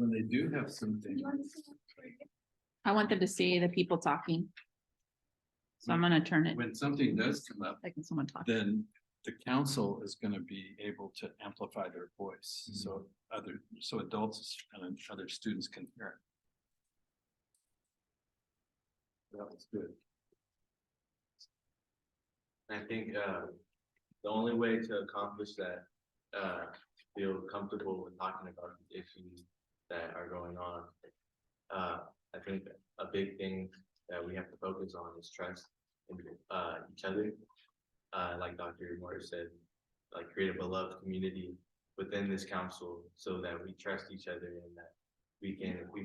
when they do have something, I want them to see the people talking. So I'm gonna turn it, when something does come up, like when someone talks. then the council is gonna be able to amplify their voice, so adults and other students can hear it. That was good. I think the only way to accomplish that, feel comfortable with talking about the issues that are going on, I think a big thing that we have to focus on is trust in each other. Like Dr. Morris said, like create a beloved community within this council so that we trust each other and that we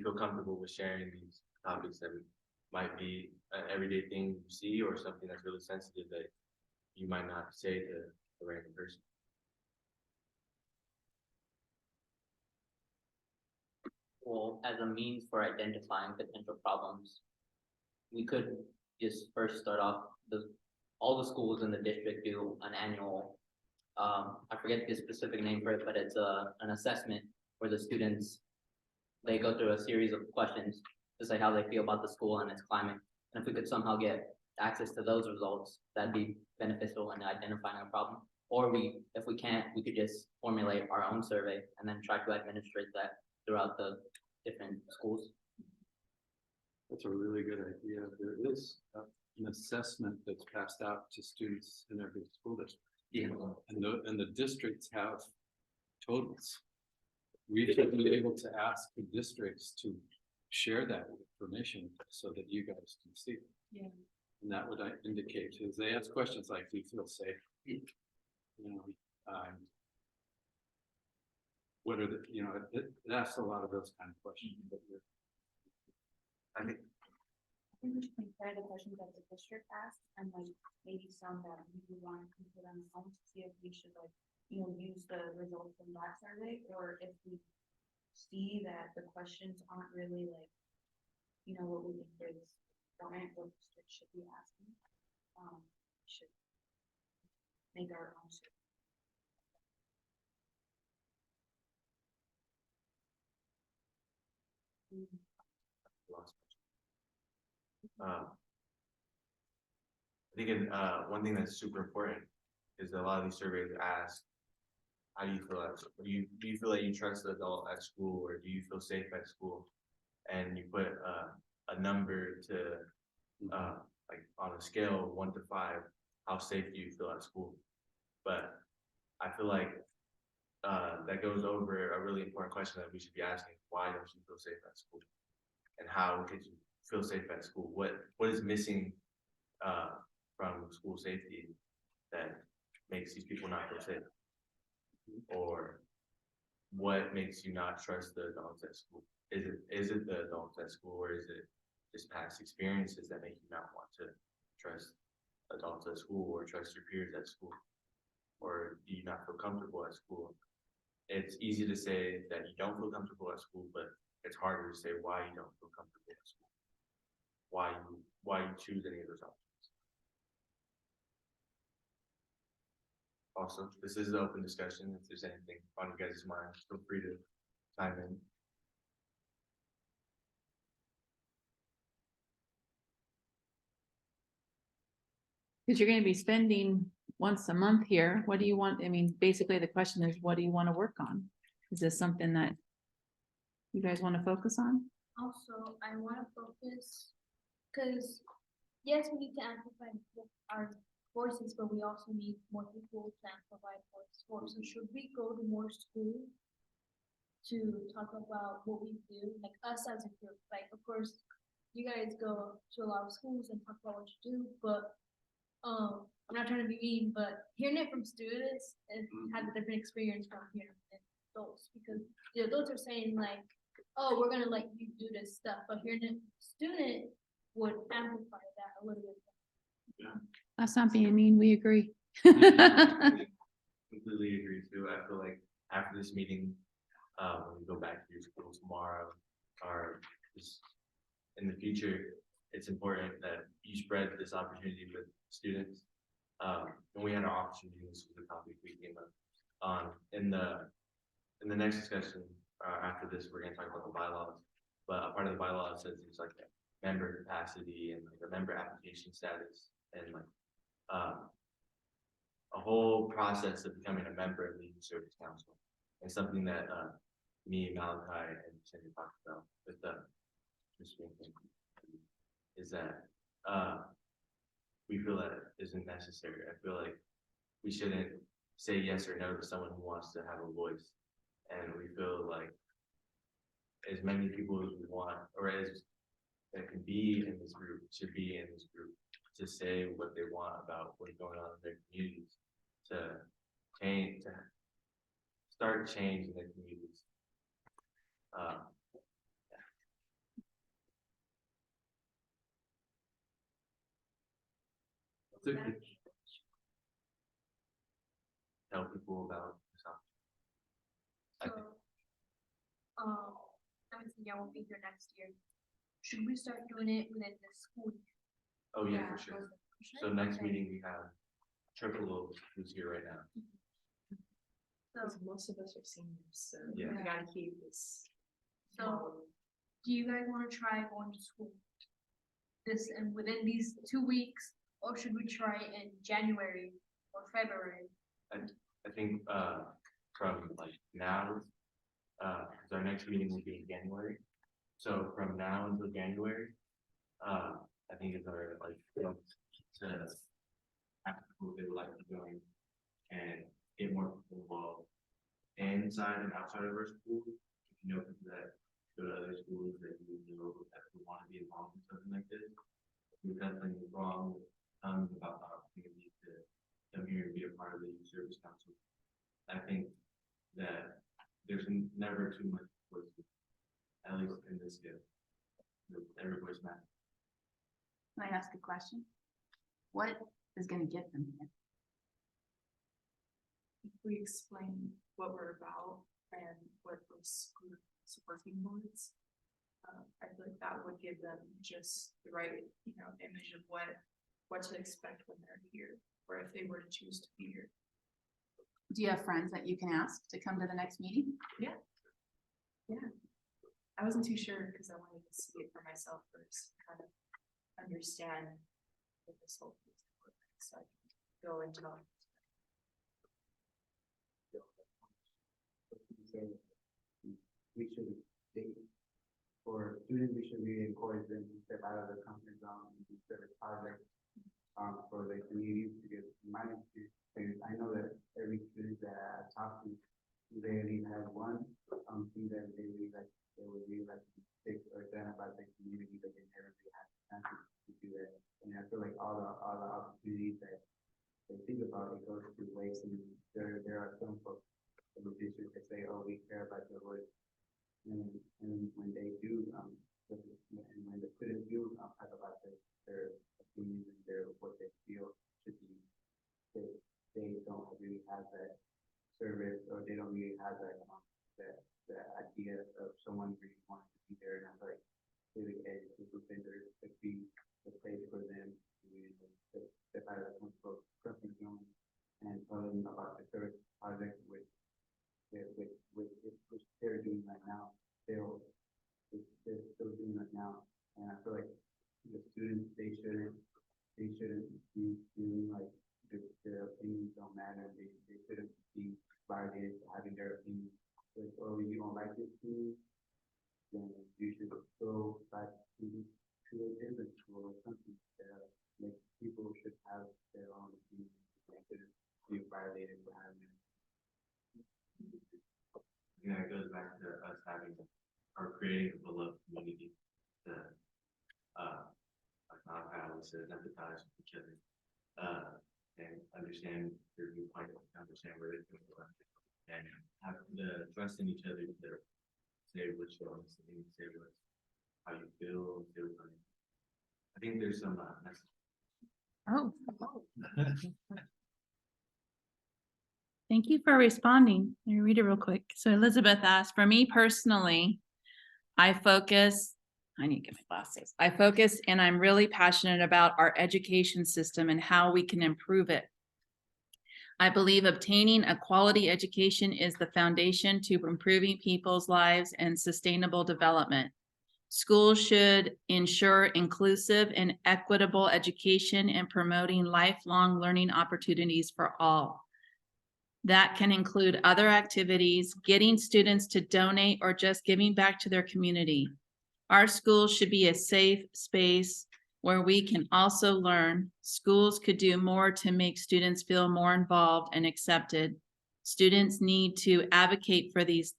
feel comfortable with sharing these topics that might be an everyday thing you see or something that's really sensitive that you might not say to a random person. Well, as a means for identifying potential problems, we could just first start off all the schools in the district do an annual, I forget the specific name for it, but it's an assessment where the students, they go through a series of questions to say how they feel about the school and its climate. And if we could somehow get access to those results, that'd be beneficial in identifying a problem. Or if we can't, we could just formulate our own survey and then try to administrate that throughout the different schools. That's a really good idea. There is an assessment that's passed out to students in every school district. Yeah. And the districts have totals. We should be able to ask the districts to share that information so that you guys can see. Yeah. And that would indicate, as they ask questions like, do you feel safe? You know, what are the, you know, it asks a lot of those kind of questions. But I think I think we should compare the questions that the district asked and like maybe some that we would want to consider on the home to see if we should like, you know, use the results from that survey, or if we see that the questions aren't really like, you know, what we think is important, what the district should be asking. Should make our own survey. I think one thing that's super important is that a lot of these surveys ask, how do you feel at school? Do you feel like you trust the adult at school, or do you feel safe at school? And you put a number to like on a scale of 1 to 5, how safe do you feel at school? But I feel like that goes over a really important question that we should be asking: why don't you feel safe at school? And how could you feel safe at school? What is missing from school safety that makes these people not feel safe? Or what makes you not trust the adults at school? Is it the adults at school, or is it just past experiences that make you not want to trust adults at school or trust your peers at school? Or do you not feel comfortable at school? It's easy to say that you don't feel comfortable at school, but it's harder to say why you don't feel comfortable at school. Why you choose any of those options. Also, this is an open discussion. If there's anything on you guys' mind, feel free to chime in. Because you're gonna be spending once a month here. What do you want? I mean, basically the question is, what do you want to work on? Is this something that you guys want to focus on? Also, I want to focus, because yes, we need to amplify our voices, but we also need more people to amplify voices for. So should we go to more schools to talk about what we do, like us as a group? Like, of course, you guys go to a lot of schools and talk about what you do, but I'm not trying to be mean, but hearing it from students and has a different experience from hearing it from adults, because the adults are saying like, oh, we're gonna let you do this stuff, but hearing it from student would amplify that a little bit. Yeah. That's not being mean. We agree. Completely agree too. I feel like after this meeting, when we go back to your school tomorrow, or just in the future, it's important that you spread this opportunity with students. When we had our opportunity, this was the topic we came up on. In the next discussion, after this, we're gonna talk about the bylaws. But a part of the bylaws says there's like a member capacity and like a member application status and like, a whole process of becoming a member of the Youth Service Council. And something that, me, Malachi, and Cindy talked about with the, is that, we feel that isn't necessary. I feel like we shouldn't say yes or no to someone who wants to have a voice. And we feel like as many people as we want, or as that can be in this group, should be in this group to say what they want about what's going on in their communities, to change, to start change in their communities. Tell people about this option. So, obviously, I won't be here next year. Should we start doing it within the school year? Oh, yeah, for sure. So next Okay. meeting, we have Triple O, who's here right now. So, Most of us are seniors, so Yeah. we gotta keep this. So, do you guys wanna try going to school? This, and within these 2 weeks, or should we try in January or February? I think, from like now, cause our next meeting will be in January. So from now until January, I think it's our like, to have people they would like to join and get more people involved inside and outside of our school. If you know people that go to other schools that you know that would want to be involved in something like this, we've done something wrong, about the opportunity to come here and be a part of the Youth Service Council. I think that there's never too much voice, at least in this scale. Every voice matters. Can I ask a question? What is gonna get them here? If we explain what we're about and what those groups working towards, I feel like that would give them just the right, image of what to expect when they're here, or if they were to choose to be here. Do you have friends that you can ask to come to the next meeting? I wasn't too sure because I wanted to see it for myself first, kind of understand what this whole thing is, so I can go and talk. We should, for students, we should really encourage them to step out of their comfort zone and do service projects, for their communities, because in my experience, I know that every student that I talk to, they really have one, thing that they really like, they would really like to take or done about their community, but they never really had the chance to do that. And I feel like all the opportunities that they think about, it goes to waste, and there are some folks in the district that say, oh, we care about your voice. And when they do, and when the students do, talk about their opinions and what they feel should be, they don't really have that service, or they don't really have that, that idea of someone really wanting to be there. And I feel like civic education centers could be the place for them to step out of the comfort zone and tell them about the service project, which they're doing right now. They're still doing right now. And I feel like the students, they shouldn't be feeling like their opinions don't matter. They shouldn't be validated for having their opinion. If, oh, you don't like this team, then you should go back to a different school or something. Like, people should have their own opinion. They shouldn't be validated for having it. Yeah, it goes back to us having or creating a beloved community to, like Malachi always says, empathize with each other, and understand their viewpoint, understand where they're coming from, and have the trust in each other to say what you want to say what, how you feel, say what I think there's some message. Oh. Thank you for responding. Let me read it real quick. So Elizabeth asked, for me personally, I need to get my glasses. I focus and I'm really passionate about our education system and how we can improve it. I believe obtaining a quality education is the foundation to improving people's lives and sustainable development. Schools should ensure inclusive and equitable education and promoting lifelong learning opportunities for all. That can include other activities, getting students to donate, or just giving back to their community. Our schools should be a safe space where we can also learn. Schools could do more to make students feel more involved and accepted. Students need to advocate for these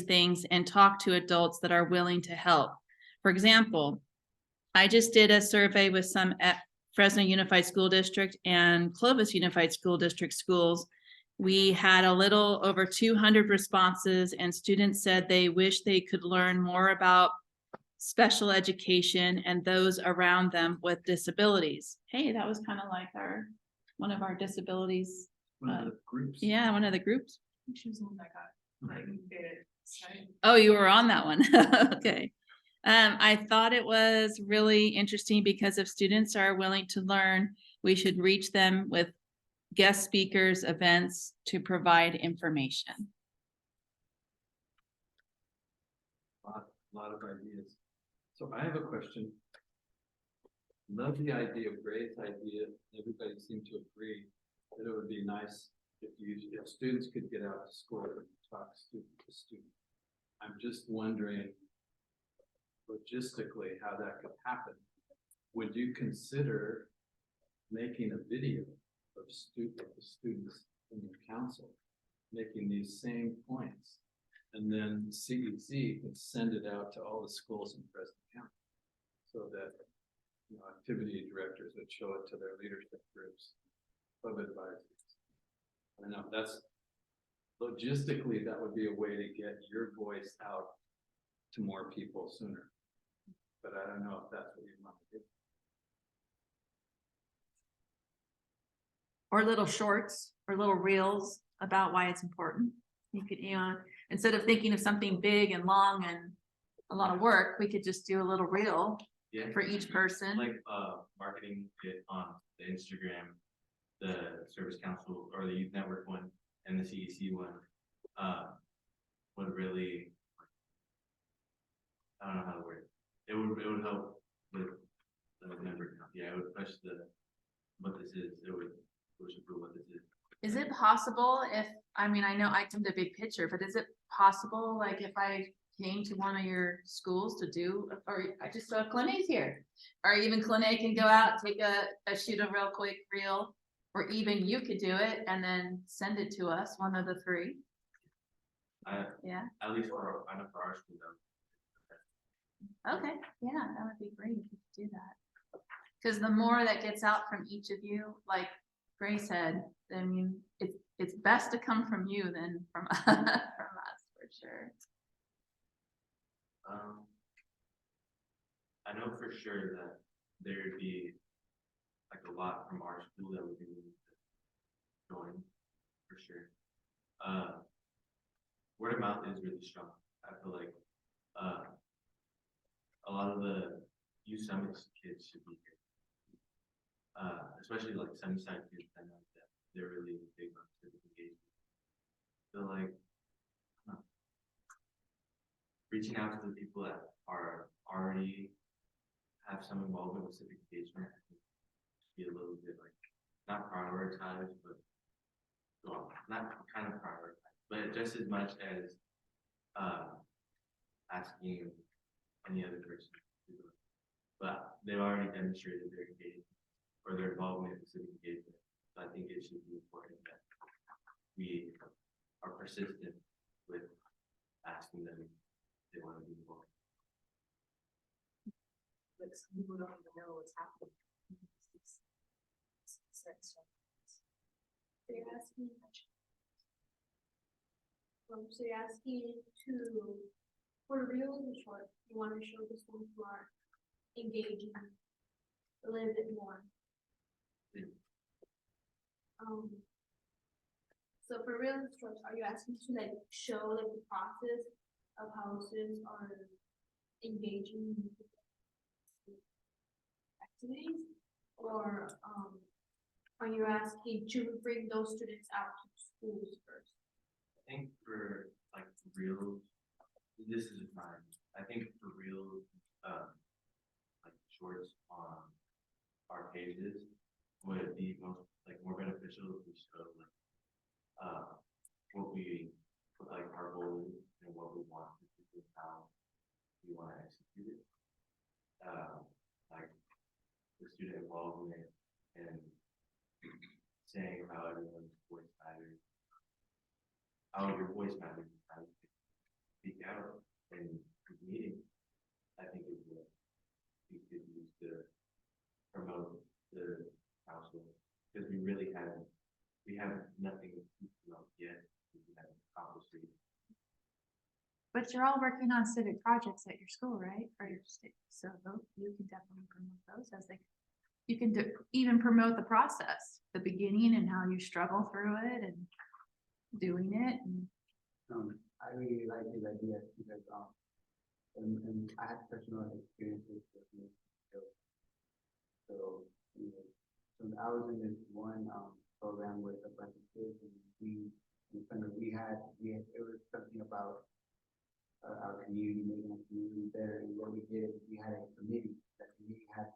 things and talk to adults that are willing to help. For example, I just did a survey with some at Fresno Unified School District and Clovis Unified School District schools. We had a little over 200 responses, and students said they wish they could learn more about special education and those around them with disabilities. Hey, that was kind of like one of our disabilities. One of the groups. Yeah, one of the groups. She was the one that got like invaded. Oh, you were on that one. Okay. I thought it was really interesting because if students are willing to learn, we should reach them with guest speakers, events to provide information. Lot of ideas. So I have a question. Love the idea of Gray's idea. Everybody seemed to agree that it would be nice if students could get out to school and talk student to student. I'm just wondering logistically how that could happen. Would you consider making a video of the students in your council making these same points? And then CEC can send it out to all the schools in Fresno County so that, you know, activity directors would show it to their leadership groups, club advisors. I don't know, that's logistically, that would be a way to get your voice out to more people sooner. But I don't know if that's what you want to do. Or little shorts or little reels about why it's important. You could, you know, instead of thinking of something big and long and a lot of work, we could just do a little reel Yeah. for each person. Like, marketing it on the Instagram, the Service Council or the Youth Network one and the CEC one, would really, I don't know how to word it. It would help with the member count. Yeah, it would push what this is. It would push for what this is. Is it possible if, I mean, I know I took the big picture, but is it possible, like if I came to one of your schools to do, or I just saw Clinique's here, or even Clinique can go out, take a shoot a real quick reel, or even you could do it and then send it to us, one of the three. Yeah, At least I know for our school though. okay, yeah, that would be great if you could do that. Because the more that gets out from each of you, like Gray said, I mean, it's best to come from you than from us, for sure. I know for sure that there'd be like a lot from our school that would be willing to join, for sure. Word of mouth is really strong. I feel like a lot of the youth summit kids should be here. Especially like Sunnyside kids, I know that they're really big on civic engagement. So like, reaching out to the people that are already have some involvement with civic engagement, I think be a little bit like, not prioritized, but well, not kind of prioritized, but just as much as asking any other person to do it. But they've already demonstrated their engagement or their involvement in civic engagement. So I think it should be important that we are persistent with asking them if they want to be involved. But some people don't even know what's happening. They're asking. So you're asking to, for real and short, you want to show the students who are engaging a little bit more. So for real and short, are you asking to like show like the process of how students are engaging in activities, or are you asking to bring those students out to schools first? I think for like real, this is fine. I think for real, like shorts on our pages would be most, like, more beneficial if we show like, what we, like, our goal is and what we want to do, how we want to execute it. Like the student involvement and saying how everyone's voice matters, how your voice matters, how you speak out in meetings. I think it would be good use to promote the council, because we really haven't, we have nothing to promote yet. We haven't accomplished it. But you're all working on civic projects at your school, right? Or your state, so you can definitely promote those as they, you can even promote the process, the beginning and how you struggle through it and doing it. And I really like his idea because, and I had personal experiences with me. So, you know, so I was in this one, program with a bunch of kids and it was something about our community, making our community better. And what we did is we had a committee. That committee had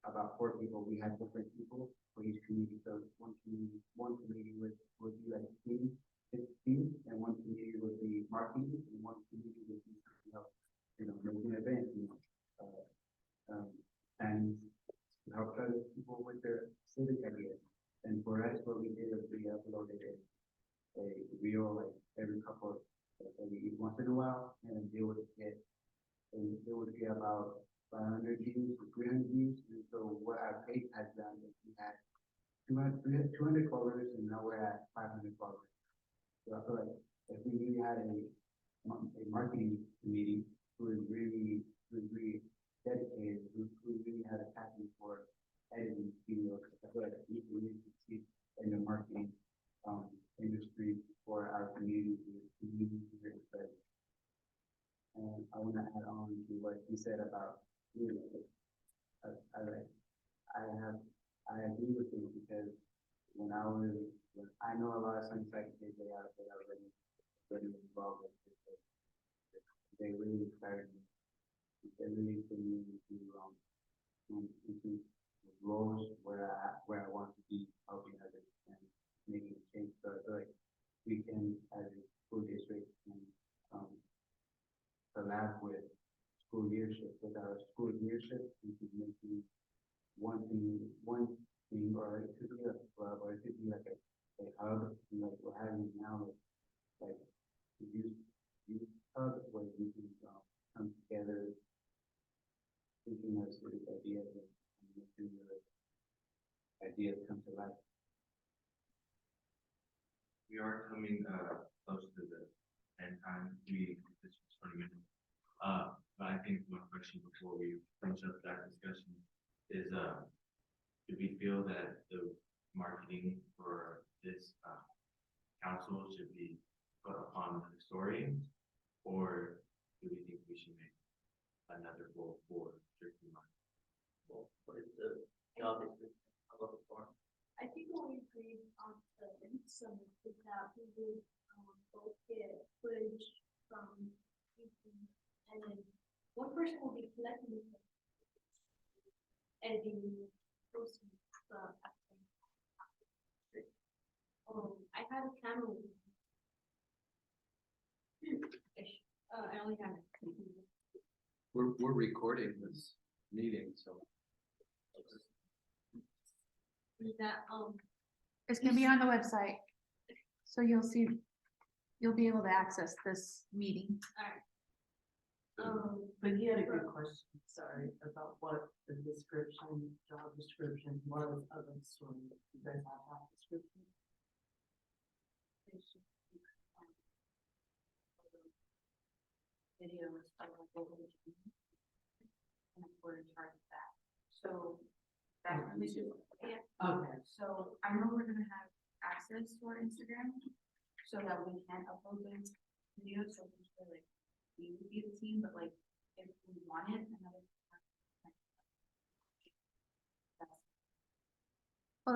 about 4 people. We had different people for each community. So one committee would be like team, and one committee would be marketing, and one committee would be something else, you know, making events, you know, and to help other people with their civic ideas. And for us, what we did is we uploaded a reel like every once in a while, and they would get about 500 views or 300 views. And so what our page has done is we had 200 followers, and now we're at 500 followers. So I feel like if we really had a marketing committee who was really dedicated, who really had a passion for editing videos, I feel like we really succeed in the marketing industry for our community here in Fresno. And I want to add on to what you said about, you know, I agree with you because when I know a lot of Sunnyside kids, they are really involved with this. They really inspired me. They really put me into roles where I want to be, helping others and making a change. So I feel like we can, as a school district, collab with school leadership. With our school leadership, we could make one thing, or it could be a club, or it could be like a hub, like we're having now, like youth hub where we can come together, thinking of sort of ideas and making the ideas come to life. We are coming close to the end time. This is 20 minutes. But I think one question before we finish up that discussion is, do we feel that the marketing for this council should be put upon the historians, or do we think we should make another goal for strictly marketing? Well, what is the job description of the forum? I think what we agreed on the summit is that we would both get footage from YouTube, and then one person will be collecting the editing, posting the I had a camera with me. I only have it. We're recording this meeting, so. That, it's gonna be on the website. So you'll be able to access this meeting. But he had a good question, sorry, about what the description, job description was of the story. You guys have that description? Video is like what we're doing. And we're in charge of that. So that's really just, yeah. Okay. So I know we're gonna have access to our Instagram so that we can upload those videos. So like we would be the team, but like if we wanted another. Well,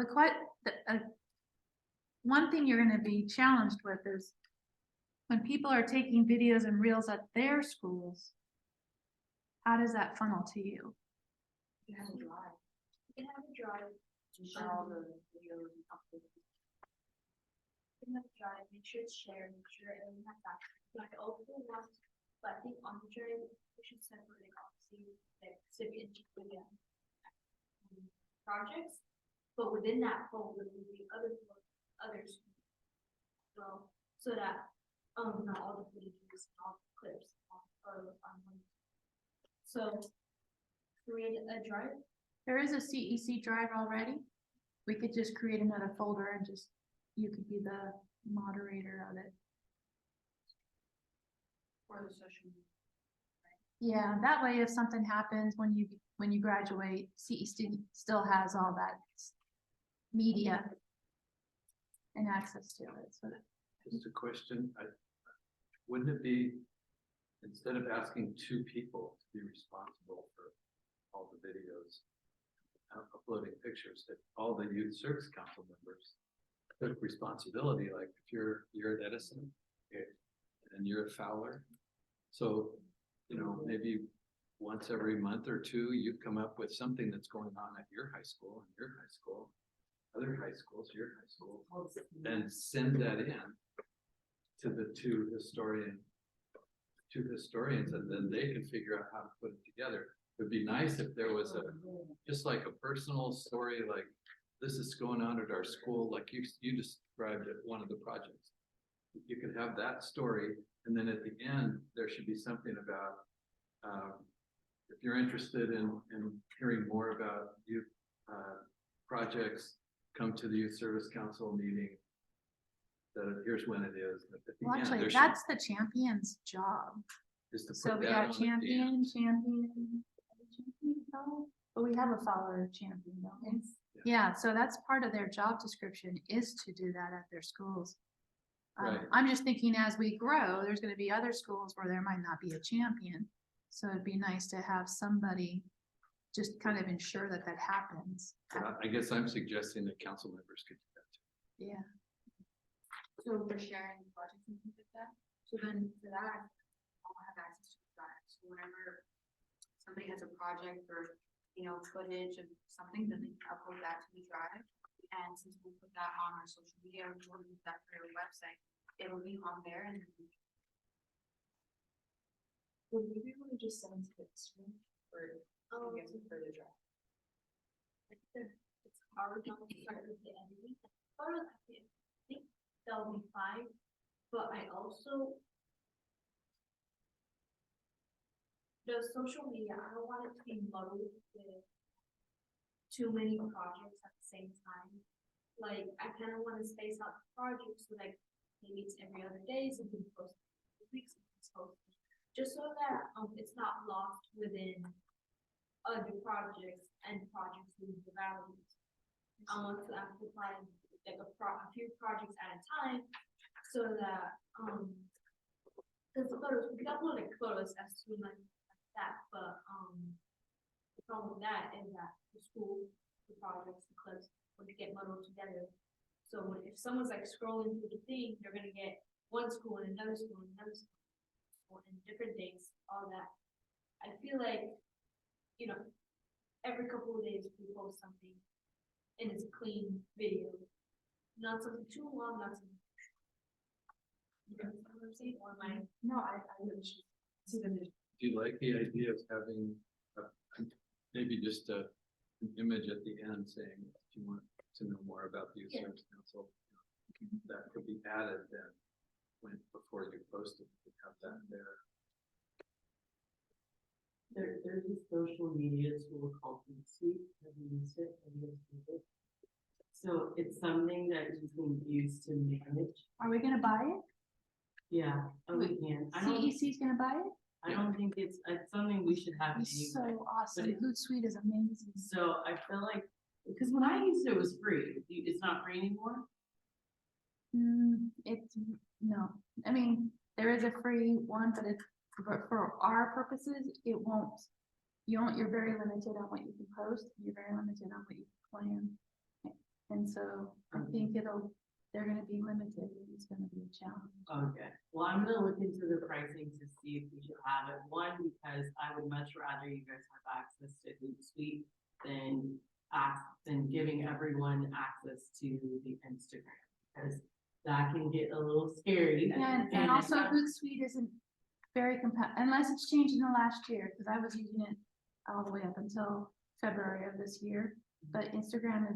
one thing you're gonna be challenged with is when people are taking videos and reels at their schools, how does that funnel to you? You can have a drive. To share all the videos and upload. You can have a drive, make sure it's shared, make sure everyone has access. But I also want, but I think on the drive, we should separate obviously like civic and projects. But within that folder will be others. So that, not all the videos, all the clips, are on one. So create a drive. There is a CEC drive already. We could just create another folder and just, you could be the moderator of it. For the social media. Yeah, that way if something happens when you graduate, CEC still has all that media and access to it, so that. Just a question, wouldn't it be, instead of asking two people to be responsible for all the videos, uploading pictures, that all the youth service council members took responsibility, like if you're at Edison, okay, and you're at Fowler, so, you know, maybe once every month or two, you come up with something that's going on at your high school, and your high school, other high schools, your high school, and send that in to the two historians, and then they can figure out how to put it together. It'd be nice if there was just like a personal story, like this is going on at our school, like you described at one of the projects. You could have that story, and then at the end, there should be something about, if you're interested in hearing more about youth projects, come to the Youth Service Council meeting. Here's when it is. At the Well, end, actually, there that's the champion's job. is to So put we that got on at the end. champion, but we have a follower champion, don't we? Yeah, so that's part of their job description is to do that at their schools. Right. I'm just thinking as we grow, there's gonna be other schools where there might not be a champion. So it'd be nice to have somebody just kind of ensure that that happens. I guess I'm suggesting that council members could do that too. Yeah. So for sharing projects and things like that, so then for that, I'll have access to the drive, so whenever somebody has a project or, you know, footage of something, then they can upload that to the drive. And since we put that on our social media, we'll use that for our website, it'll be on there and. Would we be able to just send it to the stream or get it for the drive? It's hard to start with the editing. I think that'll be fine, but I also. The social media, I don't want it to be muddled with too many projects at the same time. Like, I kind of want to space out the projects, so like, maybe it's every other day, something posted this week, something's posted. Just so that, it's not lost within other projects and projects with the values. I want to amplify like a few projects at a time, so that, because the photos, we can upload like photos as soon like that, but, the problem with that is that the school, the projects, the clips, would get muddled together. So if someone's like scrolling through the thing, they're gonna get one school and another school and another school, and different dates, all that. I feel like, you know, every couple of days we post something, and it's a clean video, not something too long, not something. You know what I'm saying? Or am I? No, I really should see the. Do you like the idea of having maybe just an image at the end saying, if you want to know more about the Youth Service Council, that could be added then before you post it, you have that there. There's a social media tool called Hootsuite. Have you used it? Have you used it? So it's something that you can use to manage. Are we gonna buy it? Yeah, we can. CEC's gonna buy it? I don't think it's something we should have It's anyway. so awesome. But it- Hootsuite is amazing. So I feel like, because when I used it, it was free. It's not free anymore. It's, no, I mean, there is a free one, but it's, for our purposes, it won't. You're very limited on what you can post, you're very limited on what you can plan. And so I think they're gonna be limited, and it's gonna be a challenge. Okay, well, I'm gonna look into the pricing to see if we should have it. One, because I would much rather you guys have access to Hootsuite than than giving everyone access to the Instagram. Because that can get a little scary. And also Hootsuite isn't very unless it's changed in the last year, because I was using it all the way up until February of this year. But Instagram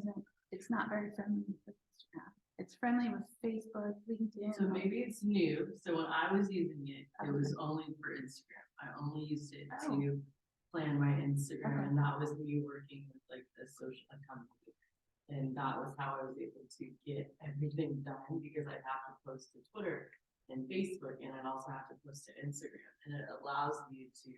it's not very friendly with Instagram. It's friendly with Facebook, LinkedIn. So maybe it's new, so when I was using it, it was only for Instagram, I only used it to plan my Instagram, and that was me working with like the social company. And that was how I was able to get everything done, because I'd have to post to Twitter and Facebook, and I'd also have to post to Instagram, and it allows you to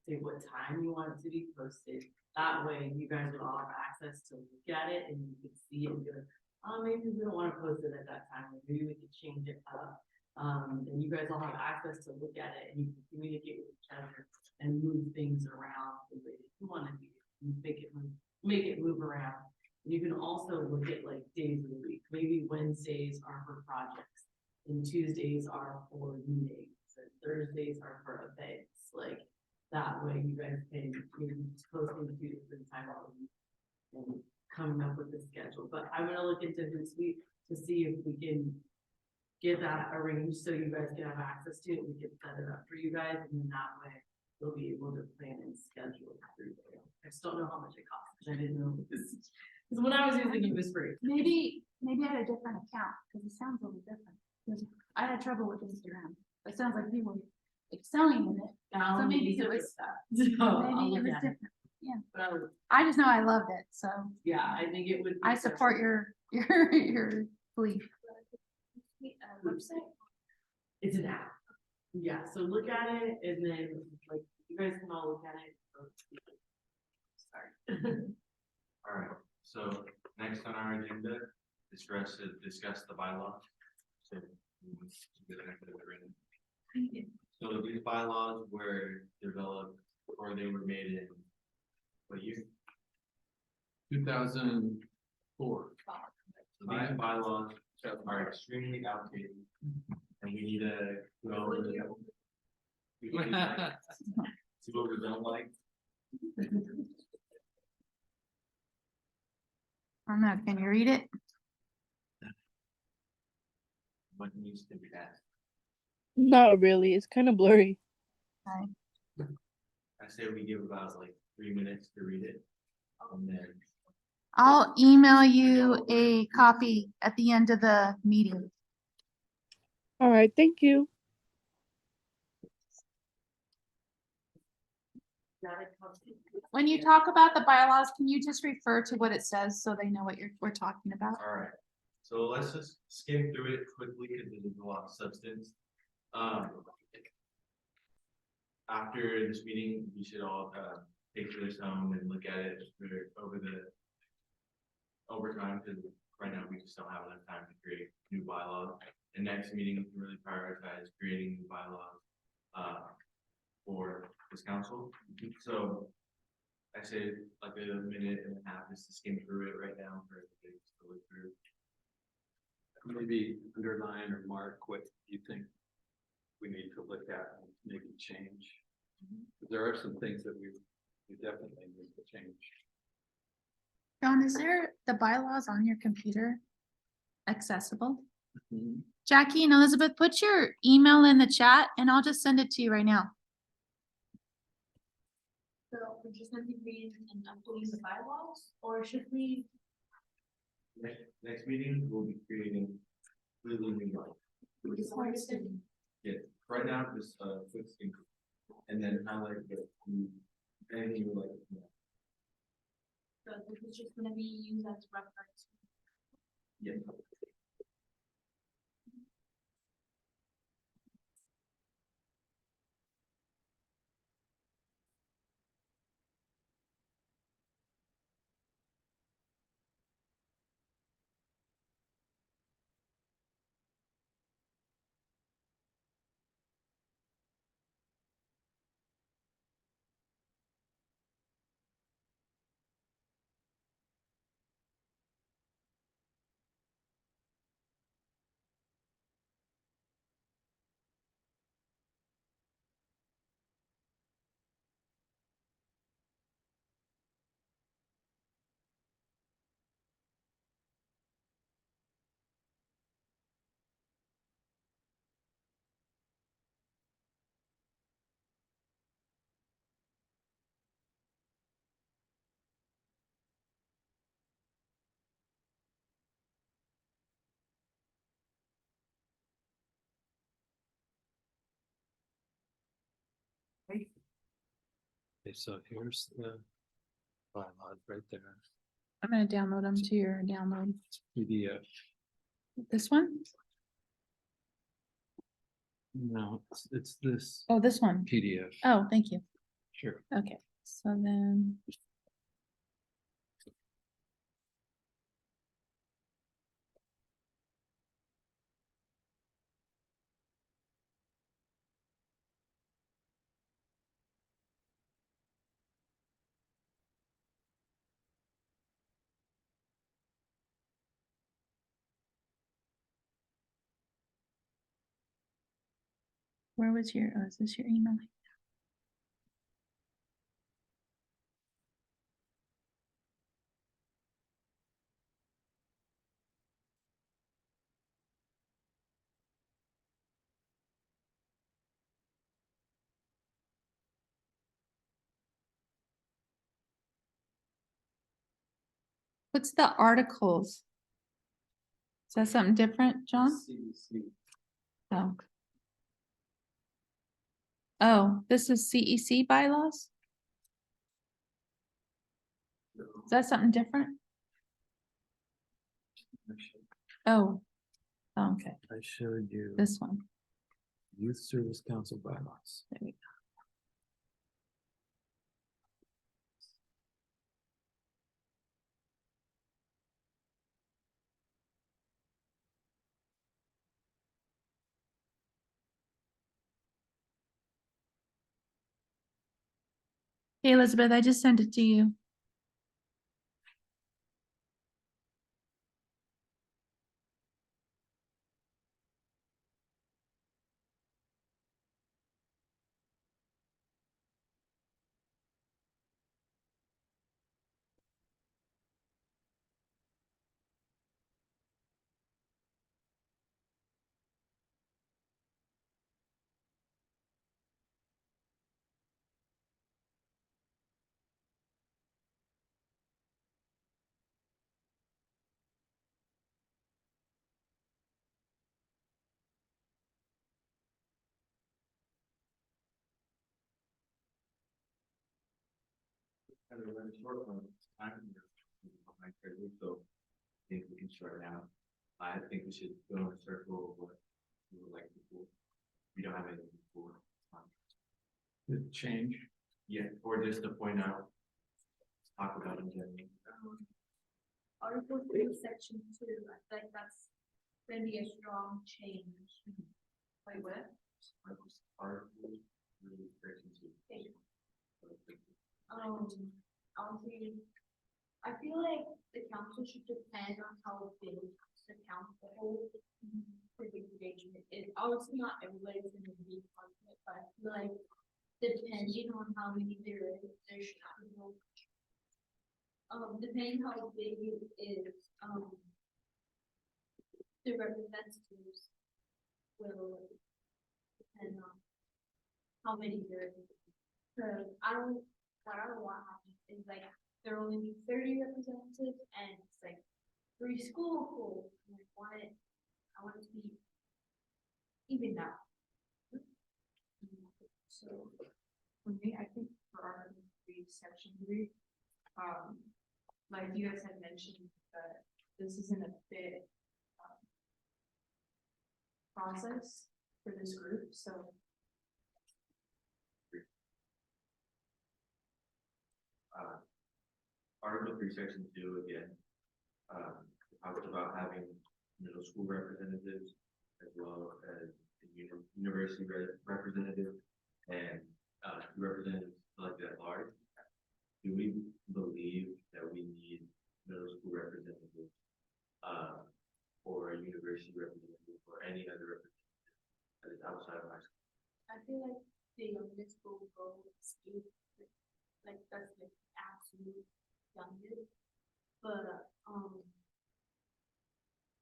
say what time you want it to be posted. That way, you guys would all have access to look at it, and you could see it and go, oh, maybe we don't wanna post it at that time, or maybe we could change it up. And you guys all have access to look at it, and you can communicate with each other and move things around the way that you wanna do it, and make it move around. And you can also look at like days of the week, maybe Wednesdays are for projects, and Tuesdays are for meetings, and Thursdays are for events, like, that way you guys can maybe post into 2 different times a week and coming up with the schedule. But I'm gonna look into Hootsuite to see if we can get that arranged so you guys can have access to it. We can set it up for you guys, and then that way you'll be able to plan and schedule through there. I just don't know how much it costs, because I didn't know this. Because when I was using it was free. Maybe I had a different account, because it sounds a little different. 'Cause I had trouble with Instagram. It sounds like you were excelling in it. So maybe it was, So I'll maybe it look was at it. different. But I would- I just know I loved it, so yeah, I think it would. be I support your belief. Website? It's an app. Yeah, so look at it, and then like you guys can all look at it. Sorry. Alright, so next on our agenda is for us to discuss the bylaws. So, get an extra written. So these bylaws were developed, or they were made in what year? 2004. So these bylaws are extremely outdated, and we need to go over them. See what we don't like. I don't know, can you read it? What needs to be added. Not really. It's kind of blurry. I say we give about like 3 minutes to read it, and then I'll email you a copy at the end of the meeting. All right. Thank you. When you talk about the bylaws, can you just refer to what it says so they know what we're talking about? alright, so let's just skim through it quickly because there's a lot of substance. After this meeting, we should all take this home and look at it over time, because right now we just don't have enough time to create new bylaws. The next meeting, we can really prioritize creating new bylaws for this council. So I say like a minute and a half just to skim through it right now for everybody to look through. Maybe underline or mark what you think we need to look at and maybe change. There are some things that we definitely need to change. John, is there the bylaws on your computer accessible? Jackie and Elizabeth, put your email in the chat and I'll just send it to you right now. So we're just going to read and updating the bylaws, or should we? Next meeting, we'll be creating completely new bylaws. Yeah, right now, just quick skim, and then highlight anything you would like. So this is just gonna be used as reference. Yeah. Okay, so here's the bylaw right there, I'm gonna download them to your download. PDF. This one? No, it's this Oh, this one. PDF. Oh, thank you. Sure. Okay, so then. Where was your, oh, is this your email? What's the articles? Is that something different, John? CEC. Oh. Oh, this is CEC bylaws? Is that something different? Oh. Oh, okay, I showed you this one. Youth Service Council bylaws. There we go. Hey, Elizabeth, I just sent it to you. Kind of run short on time here. My schedule, so I think we can shorten out. I think we should go in a circle of what we would like to do. We don't have anything before. The change. Yeah, or just to point out, talk about in general. Article 3, section 2, I think that's gonna be a strong change. Wait, what? Articles, really breaking to. Honestly, I feel like the council should depend on how big the council for the engagement is. Obviously, not everybody's gonna be part of it, but I feel like depending on how many there is, there should not be no. Depending how big it is, the representatives will depend on how many there is. Cause what I don't want happen is like, there only be 30 representatives and it's like 3 school pools. And I want it to be even now. So, for me, I think for our section 3, like you guys had mentioned, that this isn't a fit process for this group, so. Article 3, section 2, again, talks about having middle school representatives as well as the university representative and representatives elected at large. Do we believe that we need middle school representatives or a university representative or any other representative that is outside of high school? I feel like the youngest will go is like that's the absolute youngest. But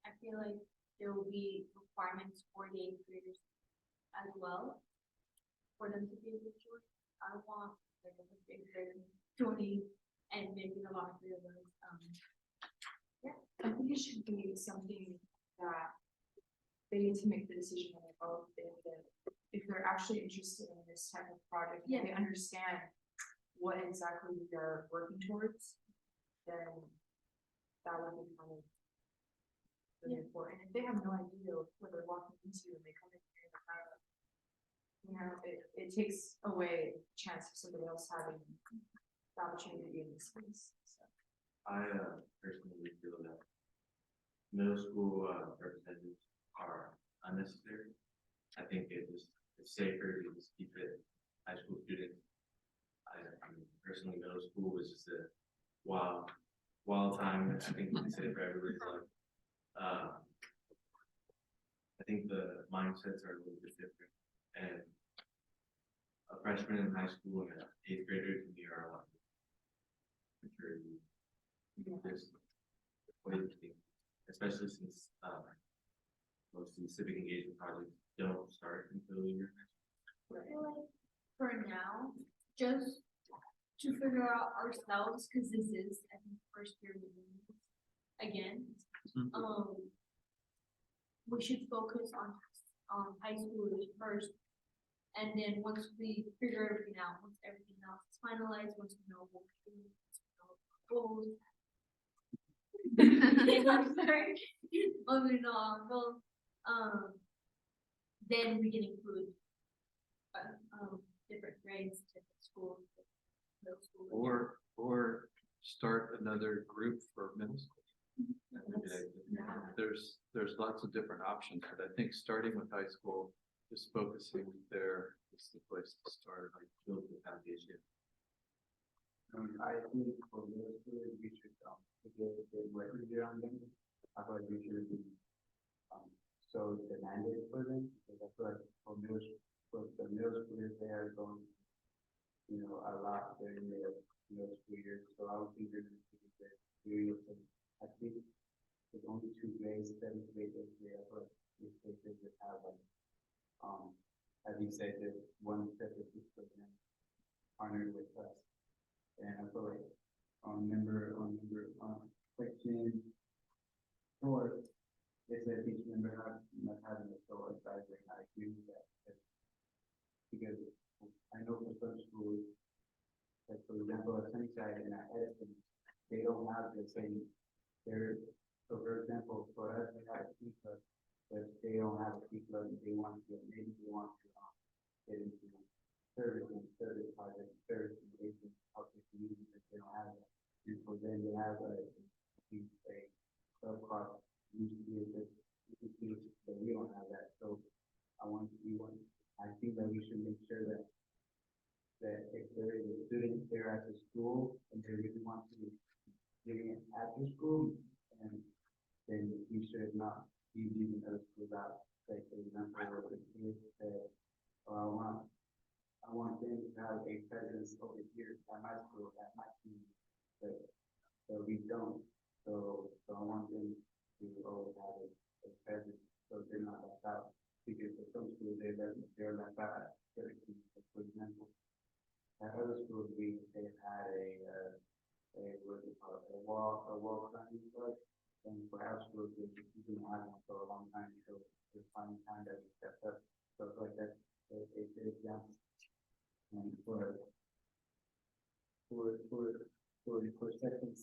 I feel like there will be requirements for the 8th graders as well for them to be able to join. I don't want like a 8th grader joining and making a lot of those. Yeah, I think it should be something that they need to make the decision on their own. If they're actually interested in this type of project, Yeah. they understand what exactly we are working towards, then that would be kind of really important. If they have no idea what they're walking into and they come in here and have, you know, it takes away the chance of somebody else having the opportunity to be in this space, so. I personally feel that middle school representatives are unnecessary. I think it's safer to just keep it high school students. I mean, personally, middle school was just a wild time. I think you can say for everybody's life. I think the mindsets are a little bit different, and a freshman in high school and an 8th grader to me are a lot maturity. Just way to think, especially since most of the civic engagement projects don't start until you're. I feel like for now, just to figure out ourselves, because this is, I think, first year we're doing this again. We should focus on high schoolers first. And then once we figure everything out, once everything else is finalized, once we know what we're doing, once we know our goals. I'm sorry. Once we know our goals, then we can include different grades, different schools, middle school. Or start another group for middle school. There's lots of different options, but I think starting with high school, just focusing there is the place to start, like build the foundation. I think for middle school, we should, get work easier on them. I thought we should be, so demanded for them, because I feel like for the middle schoolers, they are going, you know, a lot during their middle school years, so I would think they're going to take it very serious, and I think there's only 2 grades, 7th grade, 8th grade, I feel like these places would have like, as you said, there's one set of program partnered with us. And I feel like on section 4, it says each member must have an adult advisor, and I agree with that. Because I know for some schools, like for example, at Sunnyside and at Edison, they don't have the same, so for example, for us, we have a P club, but they don't have a P club, maybe they want to get into service project, service engagement, help the community, but they don't have that. And for them, they have a subclass, but we don't have that. So I think that we should make sure that if there is a student there at the school and they really want to be doing it after school, and then we should not be leaving other schools out. Like for example, the kids said, oh, I want them to have a presence over here at my school, at my team, but we don't. So I want them to always have a presence, so they're not left out. Because for some schools, they're left out at certain teams. For example, at other schools, they had a wall climbing club, and for our schools, we didn't have one for a long time, so it's finally time that we stepped up. So it's like that's a good example. And for section 6,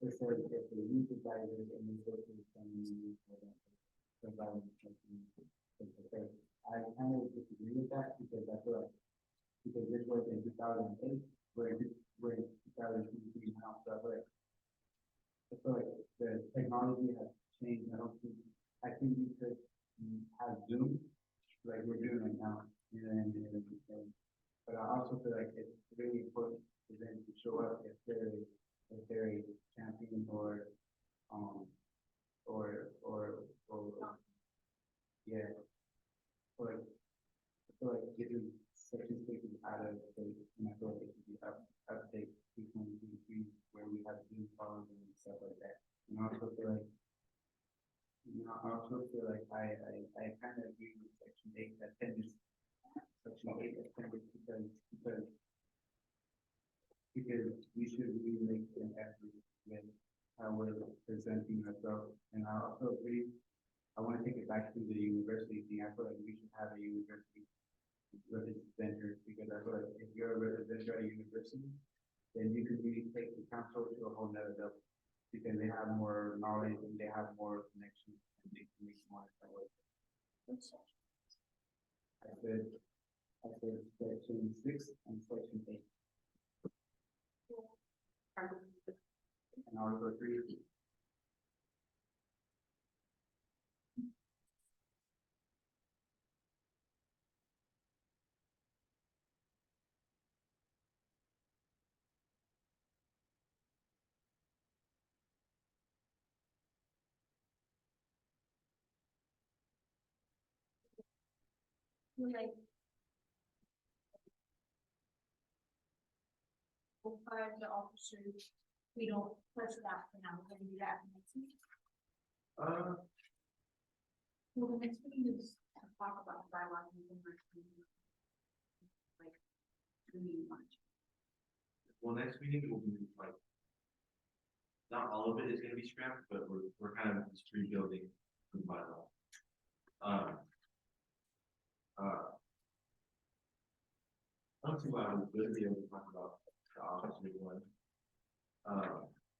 it says if the youth advisors and resources can be I kind of disagree with that, because I feel like this was in 2008, we're in 2023 now, so I feel like the technology has changed. I think we could have Zoom like we're doing right now, but I also feel like it's really important for them to show up if they're a champion or yeah, or I feel like getting section 6 out of date, and I feel like it should be update 2023 where we have Zoom calls and stuff like that. And I also feel like I kind of agree with section 8 attendance. Section 8 attendance because we should really make an effort with how we're presenting ourselves. And I also agree, I want to take it back to the university thing. I feel like we should have a university representers, because I feel like if you're a representative at a university, then you can really take the council to a whole nother level. Because they have more knowledge and they have more connections and they can make more that way. I said section 6 and section 8. And Article 3. Like. We'll fire the officers, we don't touch that for now, we're gonna do that next week. Well, the next meeting is to talk about the bylaws and the like, really much. Well, next meeting will be like, not all of it is gonna be scrapped, but we're kind of just rebuilding the bylaw. I don't see why I would be able to talk about the officer one.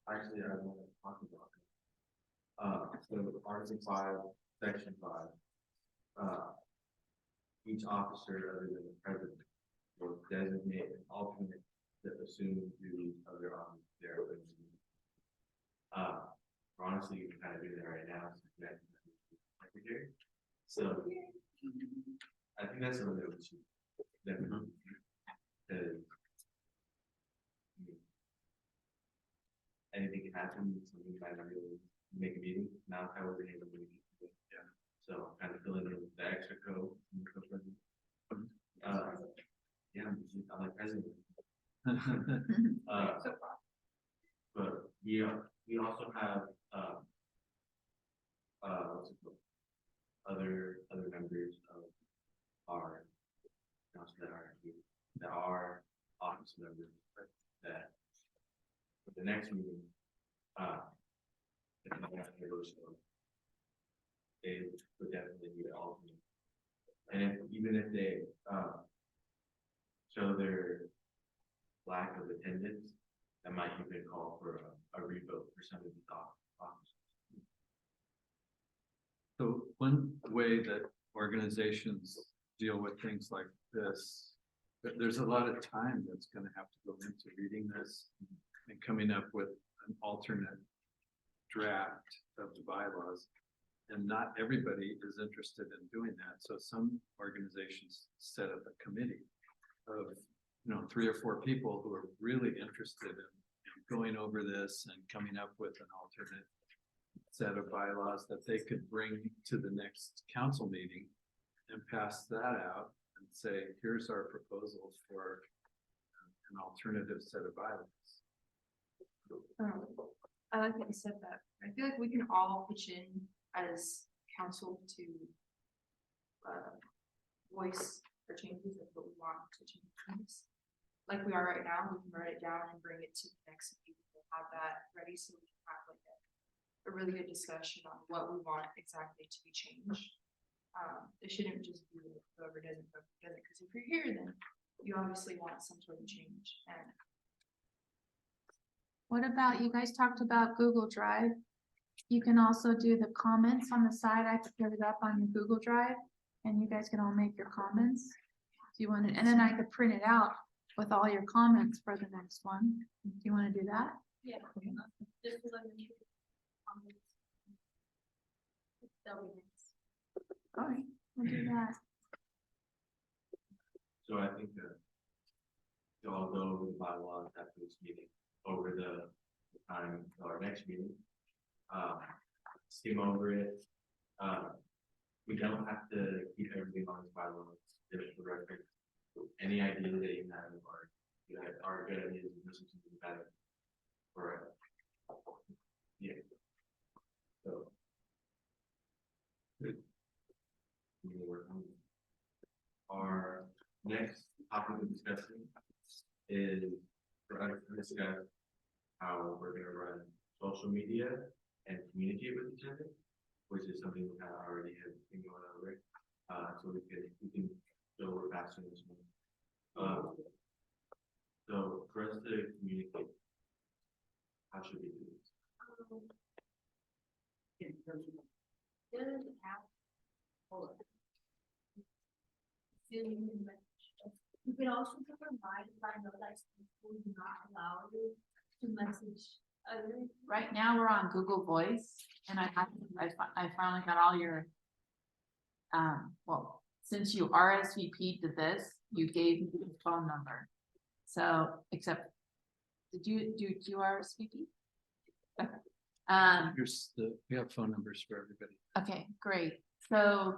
Actually, I want to talk about it. So Article 5, Section 5. Each officer other than the president will designate an alternate that assumes duties of their office there. Honestly, you can kind of do that right now. Secretary. So I think that's something that we should definitely. Because anything can happen, something might not really make a meeting. Now I wasn't able to make it. Yeah. So kind of filling in the extra code. Yeah, I'm like president. But we also have what's it called? Other members of our council that are office members that for the next meeting, if they have to go, so they would definitely be alternate. And even if they show their lack of attendance, that might even call for a revote for some of the officers. So one way that organizations deal with things like this, there's a lot of time that's gonna have to go into reading this and coming up with an alternate draft of the bylaws. And not everybody is interested in doing that. So some organizations set up a committee of, 3 or 4 people who are really interested in going over this and coming up with an alternate set of bylaws that they could bring to the next council meeting and pass that out and say, here's our proposal for an alternative set of bylaws. I like that you said that. I feel like we can all pitch in as council to voice our changes of what we want to change. Like we are right now, we can write it down and bring it to the next meeting. We'll have that ready so we can have like a really good discussion on what we want exactly to be changed. It shouldn't just be whoever doesn't, because if you're here, then you obviously want some sort of change. And What about, you guys talked about Google Drive? You can also do the comments on the side. I could put it up on your Google Drive and you guys can all make your comments. Do you want to, and then I could print it out with all your comments for the next one. Do you want to do that? Yeah. Just to let me comments. That'll be nice. All right, we'll do that. So I think that y'all go over the bylaws after this meeting, over the time of our next meeting. Skim over it. We don't have to keep everything on this bylaws, just for record. Any ideas that you have are good ideas, and listen to them better. For yeah. So good. Our next topic of discussion is for us to discuss how we're going to run social media and communicate with each other, which is something we kind of already have been going over. So we can so we're passing this one. So for us to communicate, how should we do this? Doesn't have. Hold on. You can also keep in mind, if I know that school do not allow you to message others. Right now, we're on Google Voice, and I finally got all your. Well, since you RSVP'd to this, you gave me the phone number. So, except, did you RSVP? Okay. Here's we have phone numbers for everybody. Okay, great. So,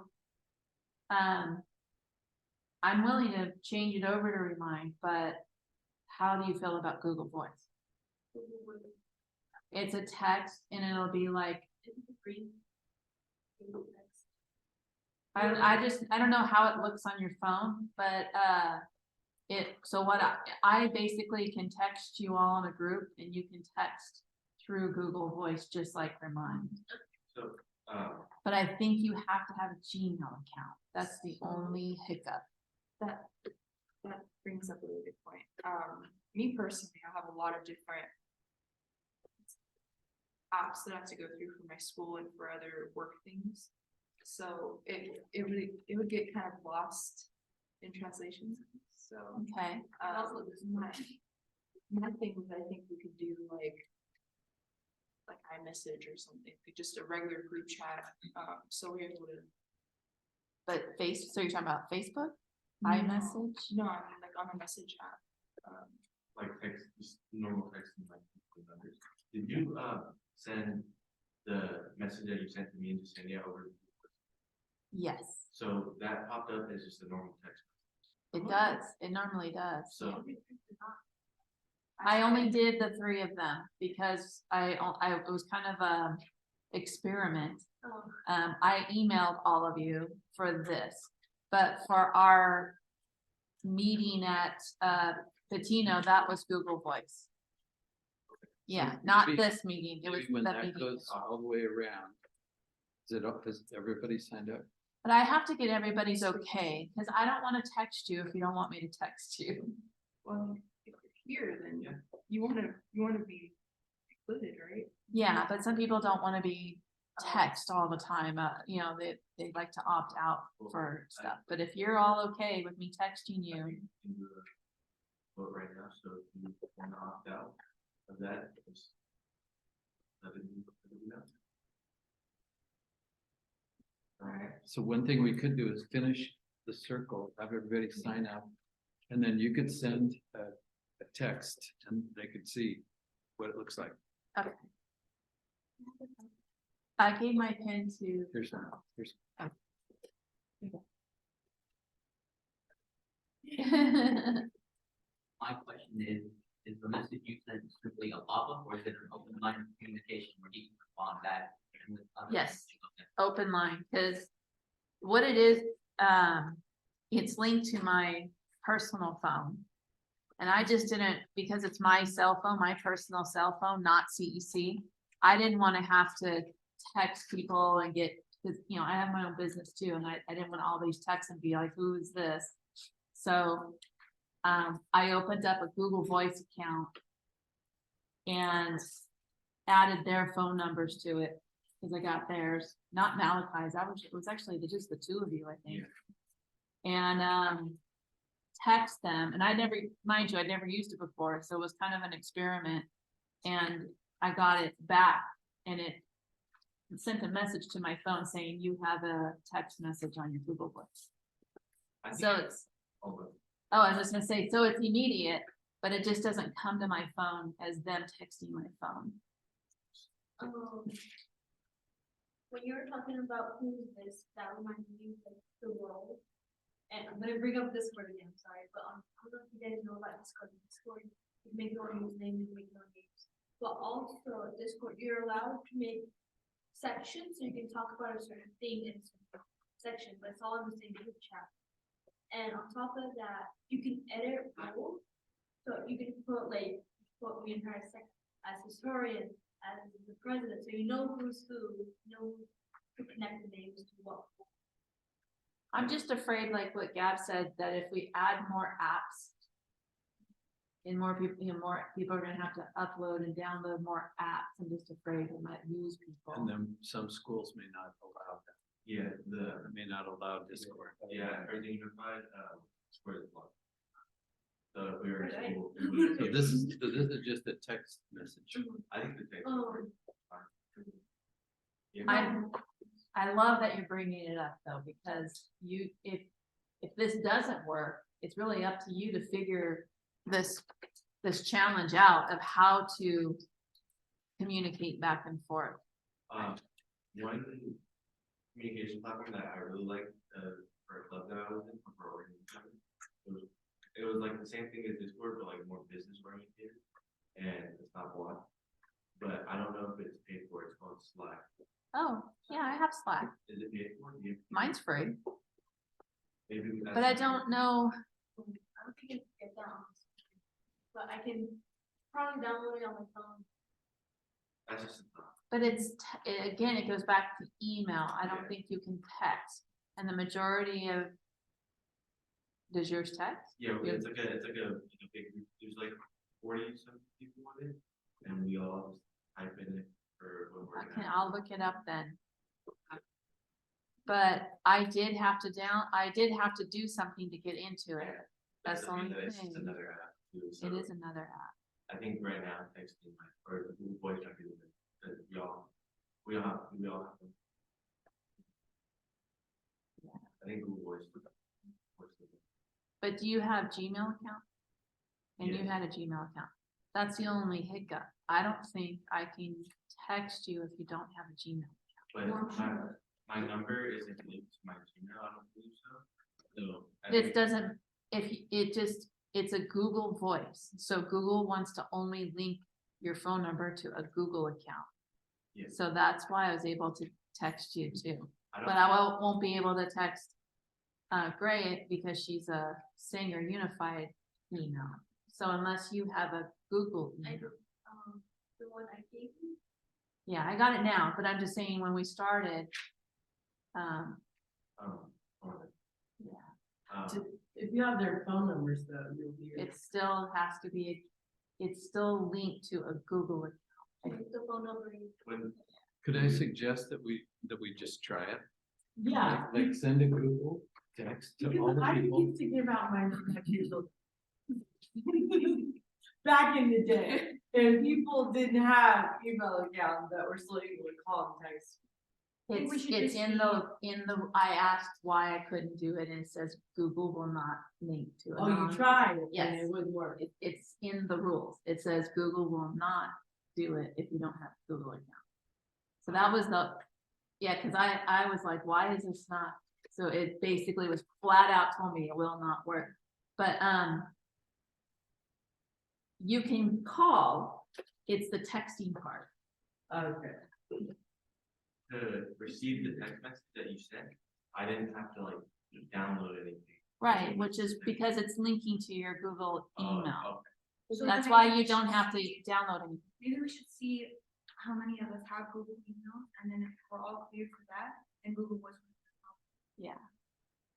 I'm willing to change it over to Remind, but how do you feel about Google Voice? It's a text and it'll be like, I don't know how it looks on your phone, but, so what I basically can text you all in a group and you can text through Google Voice, just like Remind. So, But I think you have to have a Gmail account. That's the only hiccup. That brings up a really good point. Me personally, I have a lot of different apps that I have to go through for my school and for other work things. So it would get kind of lost in translation. So Okay. my thing was, I think we could do like iMessage or something, just a regular group chat. So we're able to. But so you're talking about Facebook? iMessage? No, I mean like on a message app. like text, just normal texting like with others. Did you send the message that you sent to me and just send it over? Yes, So that popped up as just a normal text. it does. It normally does. So I only did the 3 of them because it was kind of a experiment. I emailed all of you for this, but for our meeting at Patino, that was Google Voice. Yeah, not maybe- this meeting. It was Maybe when that that meeting. goes all the way around, is everybody signed up? But I have to get everybody's okay, because I don't want to text you if you don't want me to text you. Well, if you're here, then you wanna be included, right? Yeah, but some people don't want to be text all the time. You know, they like to opt out for stuff. But if you're all okay with me texting you, can do a vote right now, so if you want to opt out of that, just let it know. Alright, so one thing we could do is finish the circle, have everybody sign up, and then you could send a text and they could see what it looks like. okay. I gave my pen to. Here's one, here's, My question is the message you sent strictly a pop-up or is it an open line of communication where you can respond back? with other Yes. messages? Okay. Open line, because what it is, it's linked to my personal phone. And I just didn't, because it's my cell phone, my personal cell phone, not CEC. I didn't want to have to text people and get, because, you know, I have my own business too, and I didn't want all these texts and be like, who is this? So, I opened up a Google Voice account and added their phone numbers to it, because I got theirs, not Malachi's. It was actually just the 2 of you, I think. And text them, and mind you, I'd never used it before, so it was kind of an experiment. And I got it back, and it sent a message to my phone saying you have a text message on your Google Voice. I think So it's, I was gonna say, so it's immediate, but it just doesn't come to my phone as them texting my phone. When you were talking about who's this, that reminded me of the role. And I'm gonna bring up Discord again, sorry, but I don't know if you guys know about Discord. Discord, you make your own username, you make your own names. But also Discord, you're allowed to make sections, so you can talk about a certain thing in a certain section, but it's all in the same group chat. And on top of that, you can edit roles. So you can put put the entire section as historian, as the president, so you know who's who, you know who to connect the names to what. I'm just afraid, like what Gab said, that if we add more apps. And more people, more people are gonna have to upload and download more apps. I'm just afraid we might lose people. And then some schools may not allow that, Yeah, or may not allow Discord. yeah, everything unified, square the block. So if we were in Right. school, we would. So this is just a text message. I think the text. Oh. Yeah. I love that you're bringing it up though, because if this doesn't work, it's really up to you to figure this challenge out of how to communicate back and forth. One communication platform that I really liked, for a club that I was in, for organization, it was like the same thing as Discord, but like more business oriented, and it's not blocked. But I don't know if it's paid for, it's called Slack. Oh, yeah, I have Slack. Is it paid for? Mine's free, Maybe. but I don't know. I don't think it's down. But I can probably download it on my phone. That's just a thought. But again, it goes back to email. I don't think you can text. And the majority of, does yours text? Yeah, it's like a big group, there's like 40-some people on it, and we all just type in it for when we're. Okay, I'll look it up then. But I did have to do something to get into it. That's the only It's just thing. another app too, so It is another app. I think right now texting or Google Voice might be the best, because we all have them. Yeah. I think Google Voice. But do you have Gmail account? And you Yes. had a Gmail account. That's the only hiccup. I don't think I can text you if you don't have a Gmail. But my number isn't linked to my Gmail, I don't believe so. So. I It think- doesn't, it's a Google Voice. So Google wants to only link your phone number to a Google account. Yeah. So that's why I was able to text you too. I But I won't be able to text Gray because she's a Sanger Unified email. So unless you have a Google I email. do, the one I gave you. Yeah, I got it now, but I'm just saying when we started, alright. yeah, If you have their phone numbers though, you'll be. it still has to be, it's still linked to a Google account. The phone number. When, Could I suggest that we just try it? Yeah. Like send a Google text to all Because the I people. keep thinking about my nephews. Back in the day, and people didn't have email accounts that were still able to call and text. think we should It's just in the, I asked why I couldn't do it and it says Google will not link to it. Oh, you tried it, and Yes. it wouldn't work. It's in the rules. It says Google will not do it if you don't have a Google account. So that was yeah, cause I was like, why is this not? So it basically was flat out told me it will not work. But, you can call, it's the texting part. Okay. to receive the text message that you sent, I didn't have to like download anything. Right, which is because it's linking to your Google Oh, email. okay. So That's then why maybe you we don't should- have to download anything. Maybe we should see how many of us have Google emails, and then if we're all clear for that, and Google Voice. Yeah.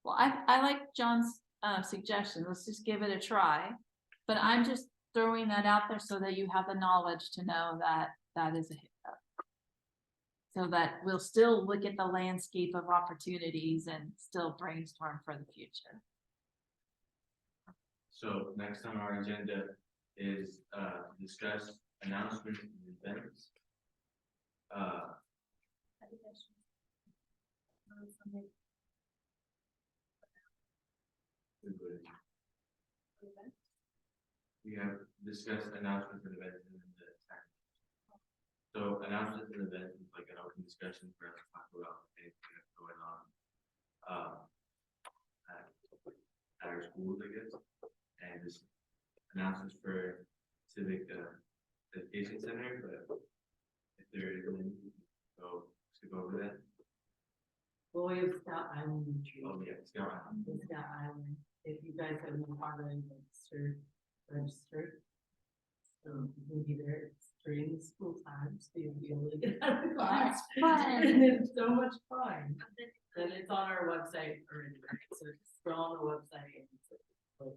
Well, I like John's suggestion. Let's just give it a try. But I'm just throwing that out there so that you have the knowledge to know that that is a hiccup. So that we'll still look at the landscape of opportunities and still brainstorm for the future. So next on our agenda is discuss announcements and events. We have discussed announcements and events in the second. So announcements and events is like an open discussion for us to talk about anything that's going on. At our schools, I guess, and just announcements for civic education center, but if there is any, so to go over that. Well, we have Scout Island retreat. Oh, yeah, it's going on. The Scout Island, if you guys haven't already registered. So you can be there, it's during the school times, so you'll be able to get out of class. fun. And it's so much fun. And it's on our website already, right? So just scroll on the website. And it's like,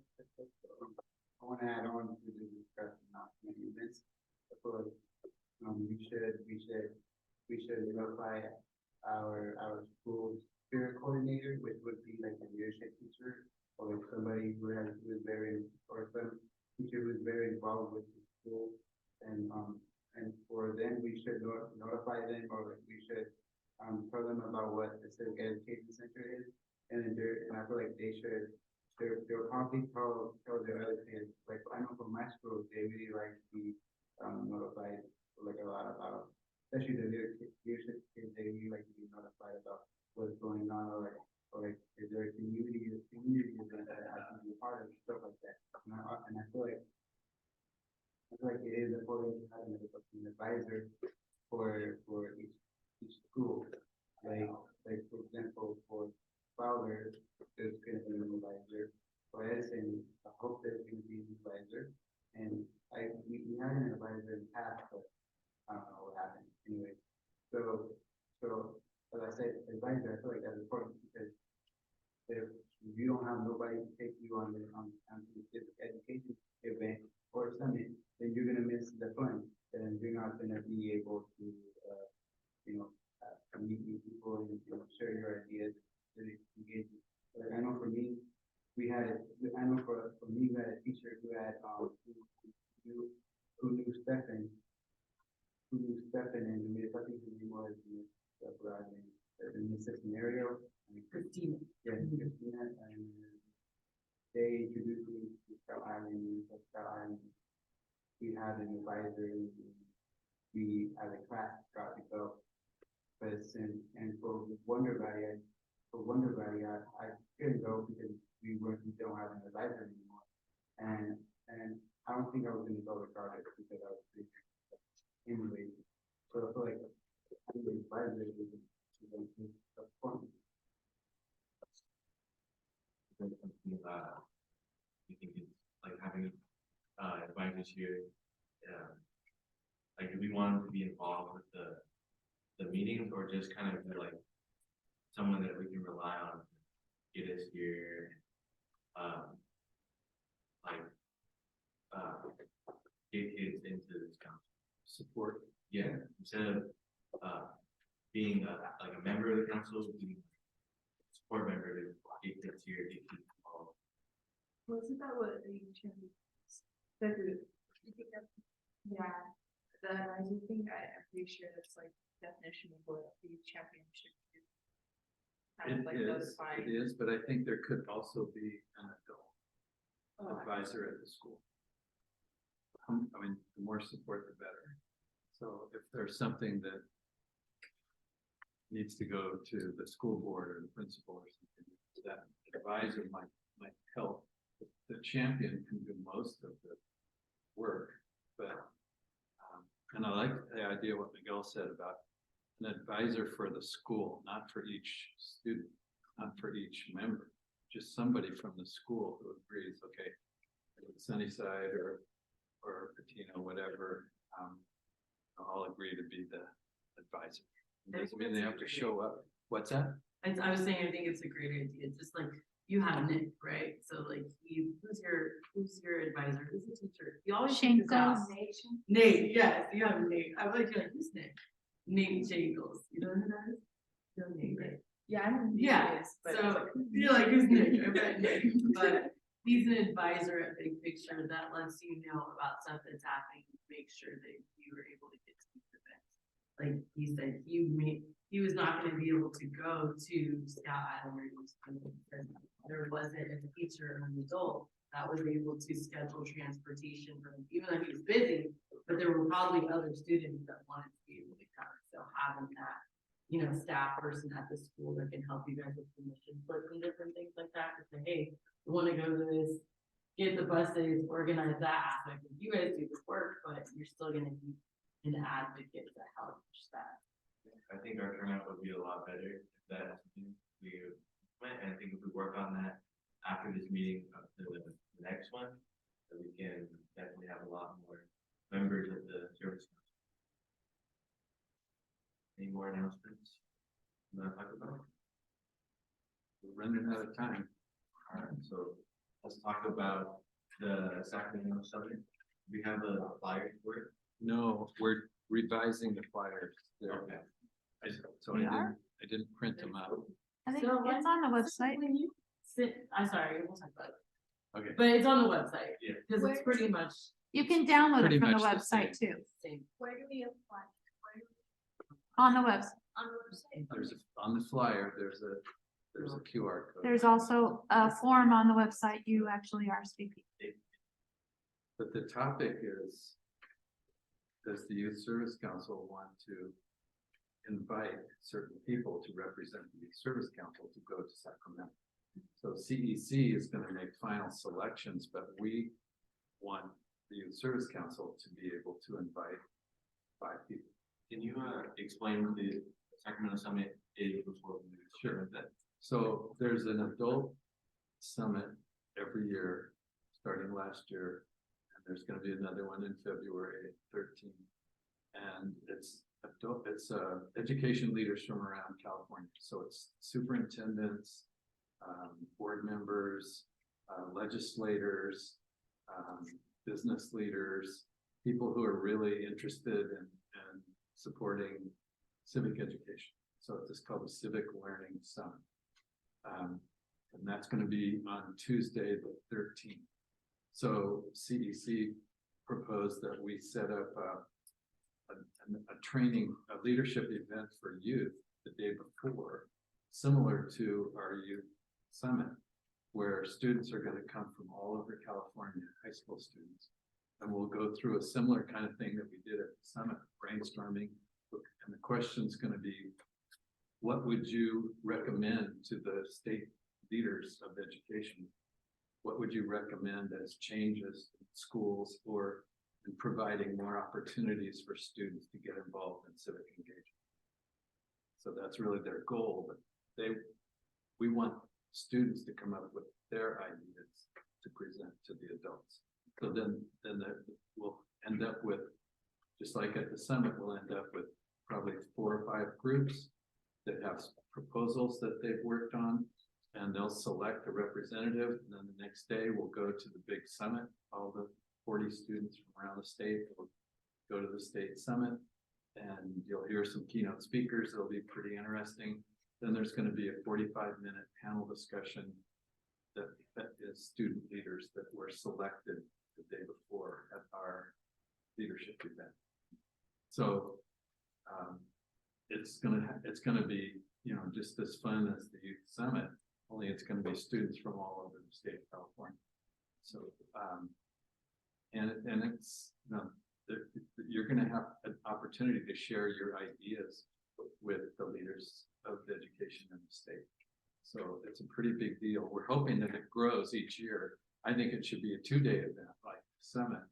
I wanna add on to the discussion, not maybe this, I feel like, we should notify our school spirit coordinator, which would be like a leadership teacher, or like somebody who is very, or some teacher who's very involved with the school, and for them, we should notify them, or like we should, tell them about what the civic education center is, and then and I feel like they'll probably tell their other kids, like, I know from my school, they really like to be, notified, like, a lot about, especially the leadership kids, they really like to be notified about what's going on, or like, if there are community events that I can be a part of, stuff like that. And I feel like it is important to have an advisor for each school. Like for example, for Fowler, there's gonna be an advisor. For Edison, I hope there's gonna be an advisor. And we had an advisor in the past, but I don't know what happened. Anyway, so as I said, advisor, I feel like that's important because if you don't have nobody to take you on the civic education event or summit, then you're gonna miss the fun, and you're not gonna be able to meet new people and share your ideas, really engage. Like I know for me, we had a teacher who had who knew Stefan, and I think his name was in this scenario. Christina. Yeah, Christina, and they introduced me to Scout Island, we had an advisor, and we as a class got to go. But and for Wonder Valley, I couldn't go because we don't have an advisor anymore. And I don't think I was gonna go regardless because I was busy anyway. So I feel like having an advisor is a fun. You think it's like having advisors here, like do we want to be involved with the meetings, or just kind of be like someone that we can rely on to get us here, get kids into this kind of support? Yeah, instead of being like a member of the council, being a support member to get kids here, get kids involved. Wasn't that what the said? Yeah, the advisor thing, I'm pretty sure that's like definition of what the championship is. Kind of like It is, but I think there could also be an adult advisor at the school. I mean, the more support, the better. So if there's something that needs to go to the school board or the principal or something, that advisor might help. The champion can do most of the work, but and I like the idea what Miguel said about an advisor for the school, not for each student, not for each member, just somebody from the school who agrees, okay, Sunnyside or Patino, whatever, I'll agree to be the advisor. It doesn't mean they have to show up. What's that? I was saying, I think it's a great idea. It's just like you have Nick, right? So like who's your advisor? Who's the teacher? You always think about Nate. Yes, you have Nate. I like you're like, who's Nick? Nate Jangles. You know who that is? You know Nate, right? Yeah, I don't know. Yeah. So you're like, who's Nick? I bet Nick. But he's an advisor at Big Picture that lets you know about stuff that's happening, make sure that you are able to get to these events. Like he said, he was not going to be able to go to Scout Island because there wasn't a teacher or an adult that was able to schedule transportation for him, even though he was busy, but there were probably other students that wanted to be able to come. So having that, staff person at the school that can help you guys with permission slips and different things like that to say, hey, we want to go to this, get the buses, organize that aspect. You guys do the work, but you're still going to be an advocate to help that. I think our turnout would be a lot better if that we went, and I think if we work on that after this meeting up to the next one, that we can definitely have a lot more members of the service council. Any more announcements? You wanna talk about? We're running out of time. Alright, so let's talk about the Sacramento Summit. We have a flyer for it. No, we're revising the flyers. Okay. So We are? I didn't print them out. I think So it's on the website. When you sit, I'm sorry, we'll talk about it, Okay. but it's on the website. Yeah. Cause it's pretty much You can download Pretty it from the much the website too, the same. Where do we apply? Where do we, on the website. on the website? On the flyer, there's a QR code. There's also a form on the website you actually RSVP. But the topic is, does the Youth Service Council want to invite certain people to represent the Youth Service Council to go to Sacramento? So CEC is gonna make final selections, but we want the Youth Service Council to be able to invite 5 people. Can you explain what the Sacramento Summit is before we move? Sure. So there's an adult summit every year, starting last year. And there's gonna be another one in February 13th. And it's education leaders from around California. So it's superintendents, board members, legislators, business leaders, people who are really interested in supporting civic education. So it's called the Civic Learning Summit. And that's going to be on Tuesday, the 13th. So CEC proposed that we set up a training, a leadership event for youth the day before, similar to our youth summit, where students are going to come from all over California, high school students. And we'll go through a similar kind of thing that we did at the summit, brainstorming. And the question's going to be, what would you recommend to the state leaders of education? What would you recommend as changes in schools or in providing more opportunities for students to get involved in civic engagement? So that's really their goal, but we want students to come up with their ideas to present to the adults. So then we'll end up with, just like at the summit, we'll end up with probably 4 or 5 groups that have proposals that they've worked on, and they'll select a representative. And then the next day we'll go to the big summit. All the 40 students from around the state will go to the state summit, and you'll hear some keynote speakers. It'll be pretty interesting. Then there's going to be a 45-minute panel discussion that is student leaders that were selected the day before at our leadership event. So it's gonna be, you know, just as fun as the youth summit, only it's gonna be students from all over the state of California. So and it's, you know, you're gonna have an opportunity to share your ideas with the leaders of the education in the state. So it's a pretty big deal. We're hoping that it grows each year. I think it should be a 2-day event like the summit,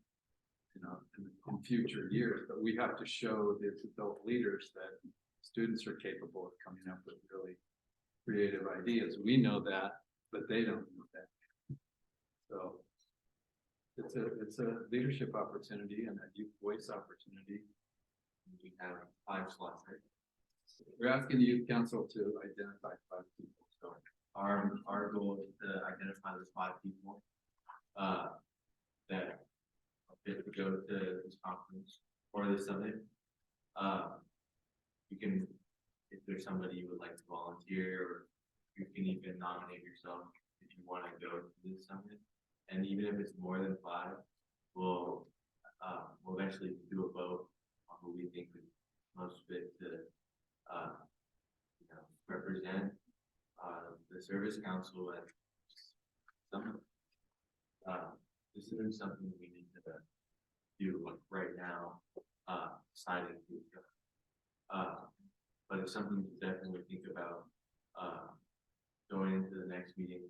you know, in future years, but we have to show the adult leaders that students are capable of coming up with really creative ideas. We know that, but they don't know that. So it's a leadership opportunity and a youth voice opportunity. We have 5 slots, right? We're asking the youth council to identify 5 people. So Our goal is to identify those 5 people that if we go to this conference or the summit. You can, if there's somebody you would like to volunteer, or you can even nominate yourself if you want to go to this summit. And even if it's more than 5, we'll eventually do a vote on who we think is most fit to you know, represent the service council at summit. This isn't something we need to do like right now, deciding who but it's something to definitely think about going into the next meeting.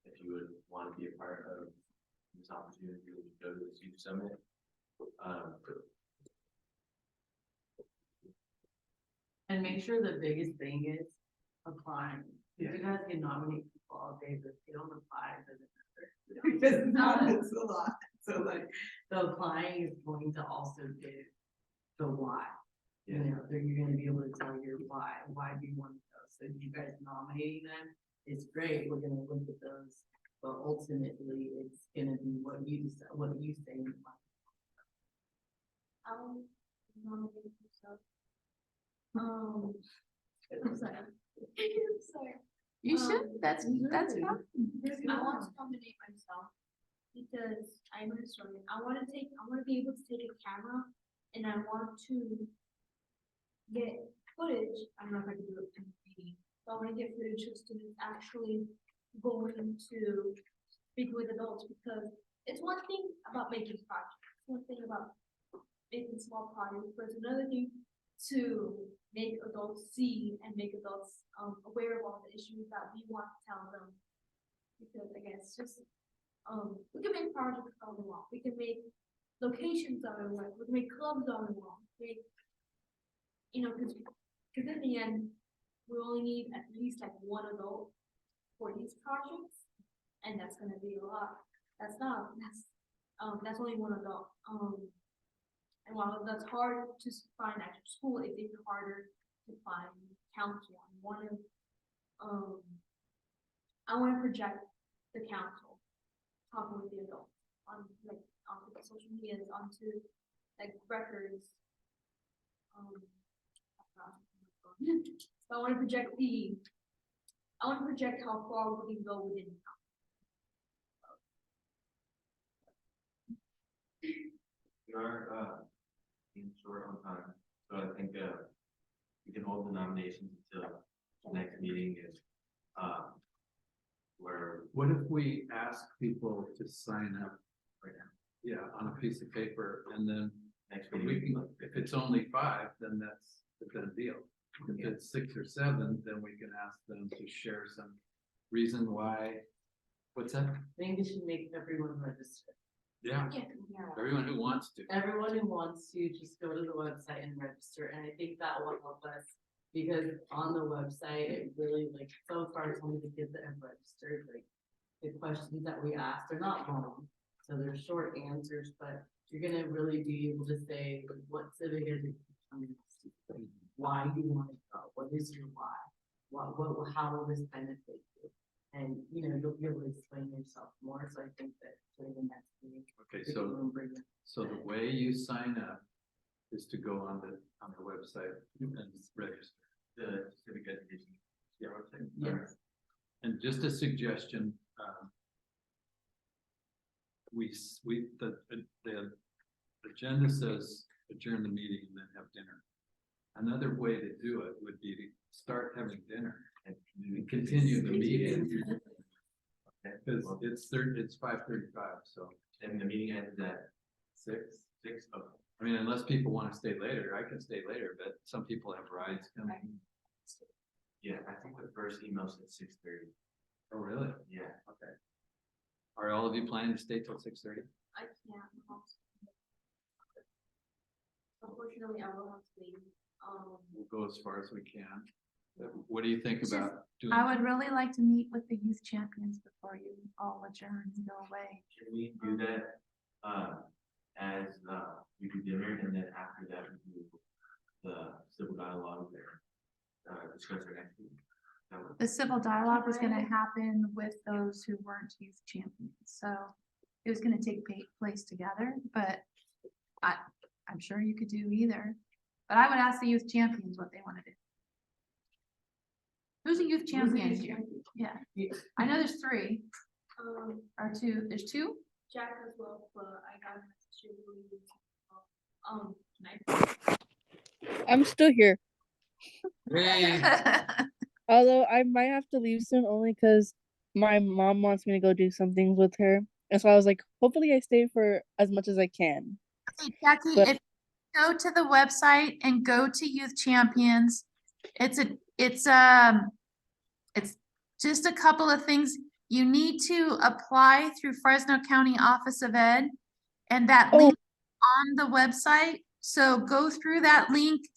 If you would want to be a part of this opportunity to go to the youth summit. And make sure the biggest thing is applying. You guys can nominate people all day, but if they don't apply, it doesn't matter. Because it's a lot. So like, the applying is going to also give the why. You know, you're gonna be able to tell your why do you want to go? So you guys nominating them is great, we're gonna look at those, but ultimately, it's gonna be what you decide, what you say. You want. I'll nominate myself. I'm sorry. I'm sorry. You should, that's fine. I want to nominate myself because I'm a historian. I want to be able to take a camera and I want to get footage. I don't know if I can do it in the meeting, but I want to get footage of students actually going to speak with adults because it's one thing about making projects. It's one thing about making small projects, but it's another thing to make adults see and make adults aware of all the issues that we want to tell them. Because again, it's just we can make projects all we want. We can make locations all we want. We can make clubs all we want. Because in the end, we only need at least like one adult for these projects, and that's gonna be a lot. That's only one adult. And while that's hard to find at your school, it's even harder to find counsel. I want to project the council talking with the adults onto the social medias, onto like records. So I want to project how far we can go within. We are, being short on time, so I think, we can hold the nominations until the next meeting is, where, What if we ask people to sign up right now? Yeah, on a piece of paper, and then next we meeting. can, if it's only 5, then that's a done deal. If it's 6 or 7, then we can ask them to share some reason why. What's that? I think we should make everyone register. Yeah, everyone who wants to. Everyone who wants to just go to the website and register, and I think that will help us. Because on the website, it really like, so far, some of the kids that have registered, like, the questions that we asked are not long. So they're short answers, but you're gonna really be able to say, like, what civic education, why you wanna go, what is your why? How will this benefit you? And, you'll be able to explain yourself more, so I think that during the next meeting. Okay, we can bring it. so the way you sign up is to go on the website and register. The civic education. Yeah. Yes. And just a suggestion, the agenda says adjourn the meeting and then have dinner. Another way to do it would be to start having dinner and continue the meeting. Because it's 5:35, so. And the meeting ends at 6. 6, okay. I mean, unless people want to stay later, I can stay later, but some people have rides coming. Yeah, I think the first email said 6:30. Oh, really? Yeah. Okay. Are all of you planning to stay till 6:30? I can't. Unfortunately, I will have to leave. We'll go as far as we can. What do you think about doing? I would really like to meet with the youth champions before you all adjourn and go away. Should we do that, as, we do dinner, and then after that, we do the civil dialogue there, discuss our next meeting? The civil dialogue was gonna happen with those who weren't youth champions, so it was gonna take place together, but I'm sure you could do either. But I would ask the youth champions what they wanna do. Who's a youth champion here? Yeah, I know there's 3 or 2. There's 2? Jack as well, but I got a message tonight. I'm still here. Hey, Although I might have to leave soon only because my mom wants me to go do some things with her. And so I was like, hopefully I stay for as much as I can. Hey, Jackie, But- if you go to the website and go to Youth Champions, it's just a couple of things. You need to apply through Fresno County Office of Ed, and that Oh. link on the website. So go through that link,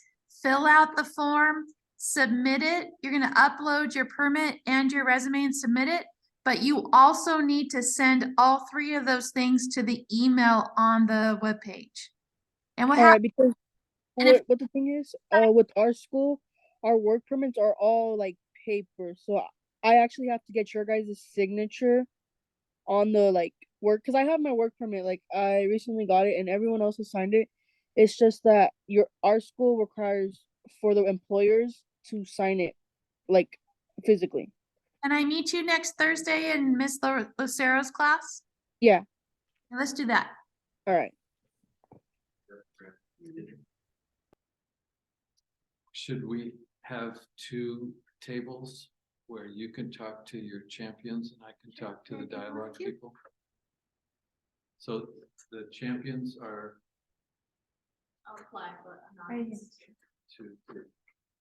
fill out the form, submit it. You're gonna upload your permit and your resume and submit it. but you also need to send all three of those things to the email on the webpage. And what Alright, happens, because and if, what the thing is, with our school, our work permits are all like paper. So I actually have to get your guys' signature on the like work, because I have my work permit, like I recently got it and everyone else has signed it. It's just that our school requires for the employers to sign it like physically. can I meet you next Thursday in Miss Lucero's class? Yeah. Let's do that. All right. Should we have two tables where you can talk to your champions and I can talk to the dialogue people? So the champions are I'll apply, but I'm not. Right here. two.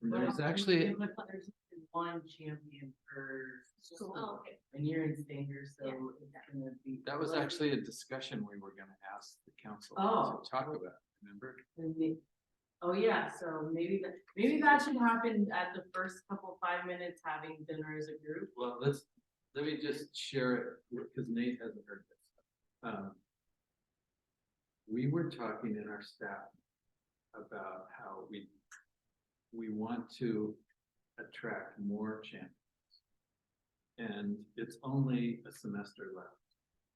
And there's actually, There's one champion per school, Oh, okay. and you're in Stanger, so it's gonna be. that was actually a discussion we were gonna ask the council Oh. to talk about, remember? Oh, yeah, so maybe that should happen at the first couple 5 minutes, having dinner as a group. Well, let me just share it, because Nate hasn't heard this. We were talking in our staff about how we want to attract more champions. And it's only a semester left.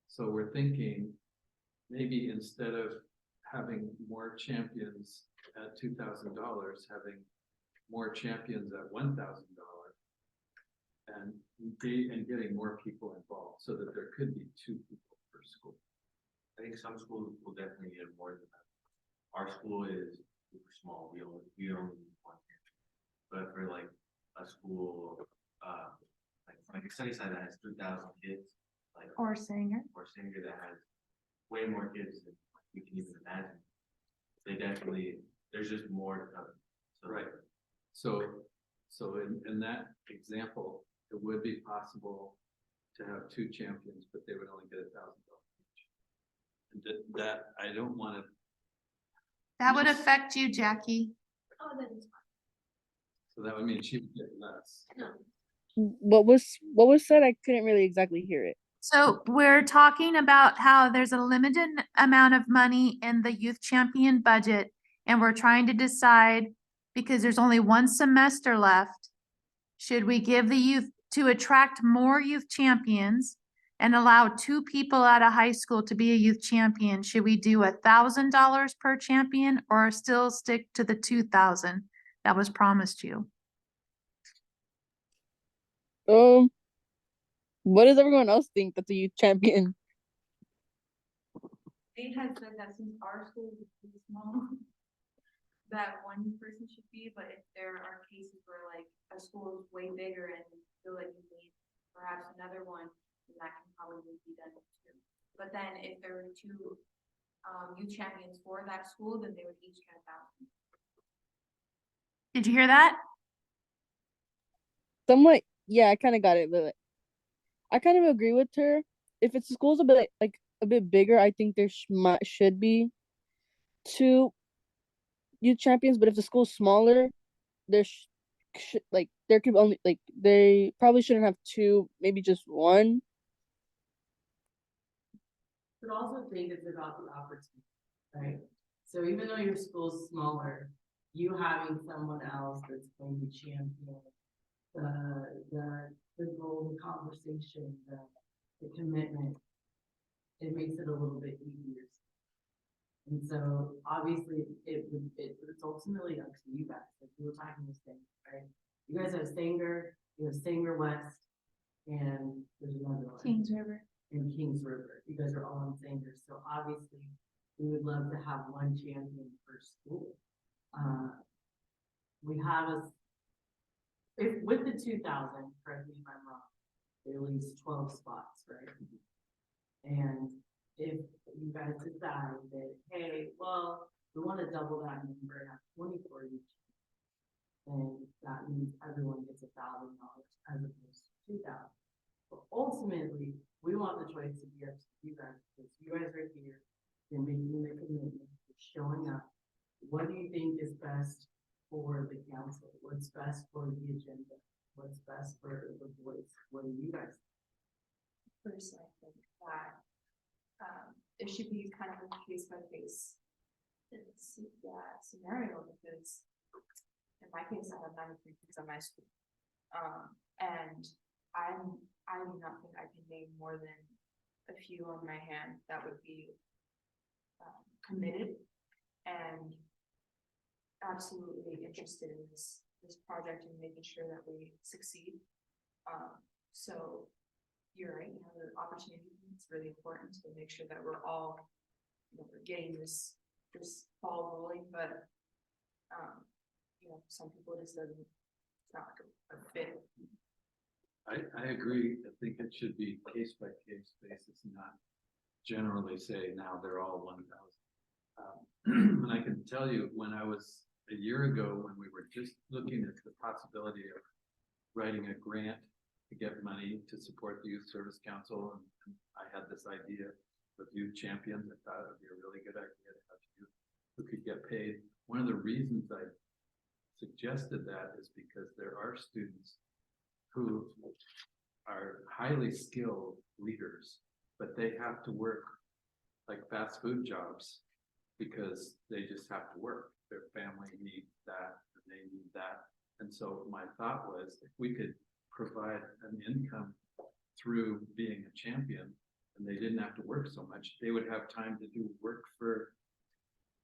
So we're thinking, maybe instead of having more champions at $2,000, having more champions at $1,000. And getting more people involved, so that there could be 2 people per school. I think some schools will definitely get more than that. Our school is super small, we only need one here. But for like a school, like a Sunnyside that has 3,000 kids, like. Or Sanger. Or Singer that has way more kids than we can even imagine. They definitely, there's just more to come. So, Right. So in that example, it would be possible to have 2 champions, but they would only get $1,000 each. And that, I don't wanna. That would affect you, Jackie. Oh, that is fine. So that would mean she would get less. No. What was said? I couldn't really exactly hear it. So we're talking about how there's a limited amount of money in the youth champion budget, and we're trying to decide, because there's only one semester left, should we give the youth to attract more youth champions and allow 2 people out of high school to be a youth champion? Should we do $1,000 per champion or still stick to the 2,000 that was promised you? What does everyone else think that's a youth champion? They had said that since our school is pretty small, that one person should be, but if there are cases where like a school is way bigger and you feel like you need perhaps another one, then that can probably be done too. But then if there were 2 youth champions for that school, then they would each get 1,000. Did you hear that? Somewhat, yeah, I kind of got it, but I kind of agree with her. If it's the school's a bit bigger, I think there should be 2 youth champions. But if the school's smaller, there there could only they probably shouldn't have 2, maybe just 1. But also think it's about the opportunity, right? So even though your school's smaller, you having someone else that's going to champion the goal, the conversation, the commitment, it makes it a little bit easier. And so obviously it's ultimately up to you guys. Like we were talking this thing, right? You guys have Sanger, you have Sanger West, and there's another one. Kings River. And Kings River. You guys are all in Sanger. So obviously we would love to have one champion per school. We have if with the 2,000, correct me if I'm wrong, there leaves 12 spots, right? And if you guys decide that, hey, well, we want to double that number and have 24 each, then that means everyone gets $1,000 as opposed to 2,000. But ultimately, we want the choice to be up to you guys, because you guys are here, you're making the commitment, you're showing up. What do you think is best for the council? What's best for the agenda? What's best for the voice? What do you guys think? it should be kind of a case by case. Scenario, because in my case, I have 93 kids on my school. And I do not think I can name more than a few on my hand that would be committed and absolutely interested in this project and making sure that we succeed. So you're right, you know, the opportunity is really important to make sure that we're all, you know, we're getting this ball rolling, but you know, some people just doesn't, it's not like a fit. I agree. I think it should be case by case basis, not generally say now they're all 1,000. And I can tell you, when I was a year ago, when we were just looking at the possibility of writing a grant to get money to support the Youth Service Council, and I had this idea of youth champions. I thought it would be a really good idea to have youth who could get paid. One of the reasons I suggested that is because there are students who are highly skilled leaders, but they have to work like fast food jobs because they just have to work. Their family needs that, and they need that. And so my thought was, if we could provide an income through being a champion, and they didn't have to work so much, they would have time to do work for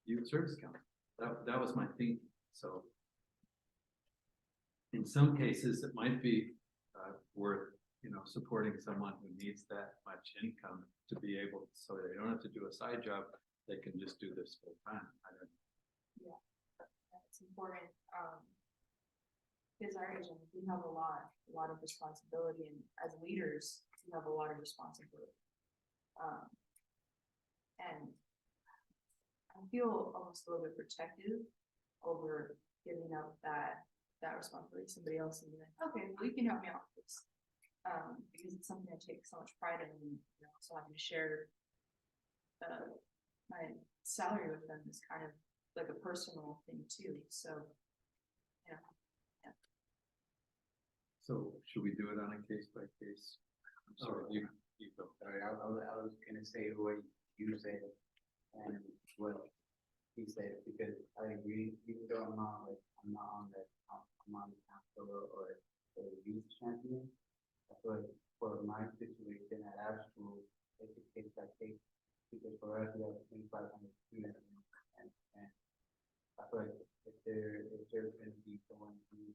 Youth Service Council. That was my thinking. So in some cases, it might be worth, you know, supporting someone who needs that much income to be able, so they don't have to do a side job. They can just do this full time. Yeah, that's important. Because our age, we have a lot of responsibility, and as leaders, we have a lot of responsibility. And I feel almost a little bit protective over giving up that responsibility to somebody else and be like, okay, well, you can help me out with this. Because it's something I take so much pride in, and you know, so having to share my salary with them is kind of like a personal thing too. So, yeah. So should we do it on a case by case? I'm sorry, you go. Sorry, I was gonna say what you said and what he said, because I agree, even though I'm not on the council or the youth champion, but for my situation at our school, it's a case by case, because for us, we have 2,500 students, and I feel like if there's gonna be someone who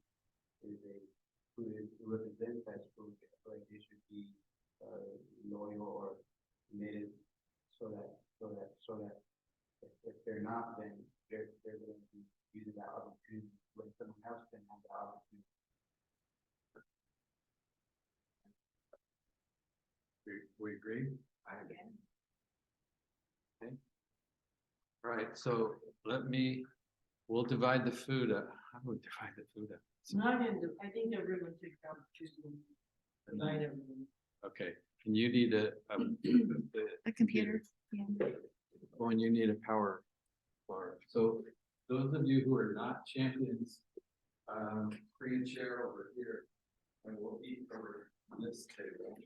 represents that school, I feel like they should be loyal or committed, so that if they're not, then they're going to be using that opportunity when someone else can have the opportunity. We agree? I again. Okay. All right, so we'll divide the food up. How do we divide the food up? I think everyone should come to divide everyone. Okay, and you need a computer. Yeah. When you need a power bar. So those of you who are not champions, free and share over here, and we'll eat over on this table.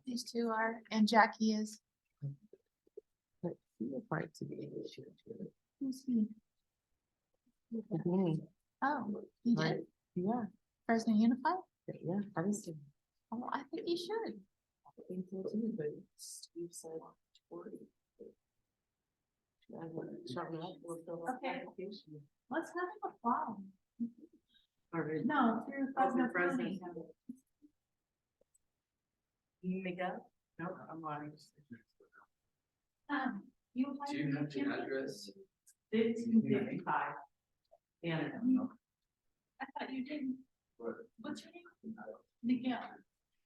These two are, and Jackie is. Who's he? Oh, he did? Yeah, Fresno Unified? yeah, I was. Oh, I think he should. I think so too, but Steve said 40. Okay. Let's have him apply. All right. No, through Fresno County. Miguel? No, I'm lying. You applied Do you to have be the champion? address? 1555. Yeah. I thought you didn't. What? What's your name? Miguel.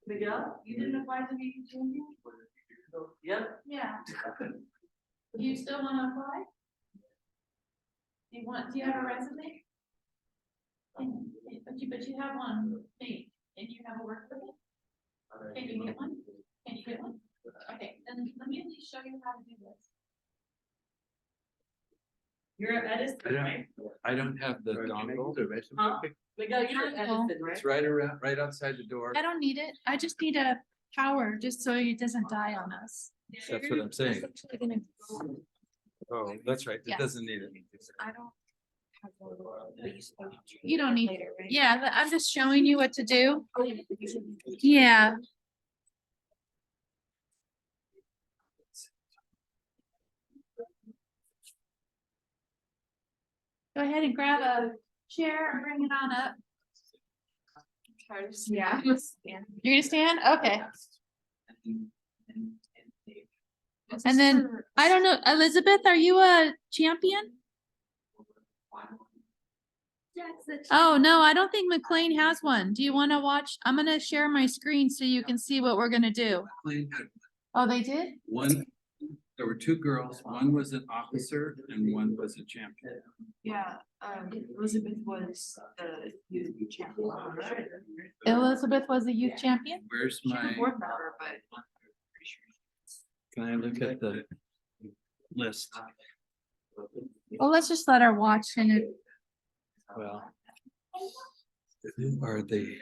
Miguel, you didn't apply to be champion? Yep. Yeah. Do you still want to apply? Do you have a resume? But you have one thing, and you have a work permit? Can you get one? Can you get one? Okay, then let me at least show you how to do this. You're at Edison, right? I don't have the dongle. Huh? Miguel, you're in Edison, right? It's right around, right outside the door. I don't need it. I just need a power just so it doesn't die on us. That's what I'm saying. It's actually gonna- Oh, that's right. It Yeah. doesn't need it. I don't have You don't need, yeah, I'm just showing you what to do. Yeah. Go ahead and grab a chair and bring it on up. Yeah. You're gonna stand? Okay. And then, I don't know, Elizabeth, are you a champion? Oh, no, I don't think McLean has one. Do you want to watch? I'm gonna share my screen so you can see what we're gonna do. McLean had Oh, they did? one, there were two girls, one was an officer and one was a champion. Yeah, Elizabeth was the youth champion. Elizabeth was a youth champion? Where's She's my, a board member, but. can I look at the list? Well, let's just let her watch and it, Well. Who are they?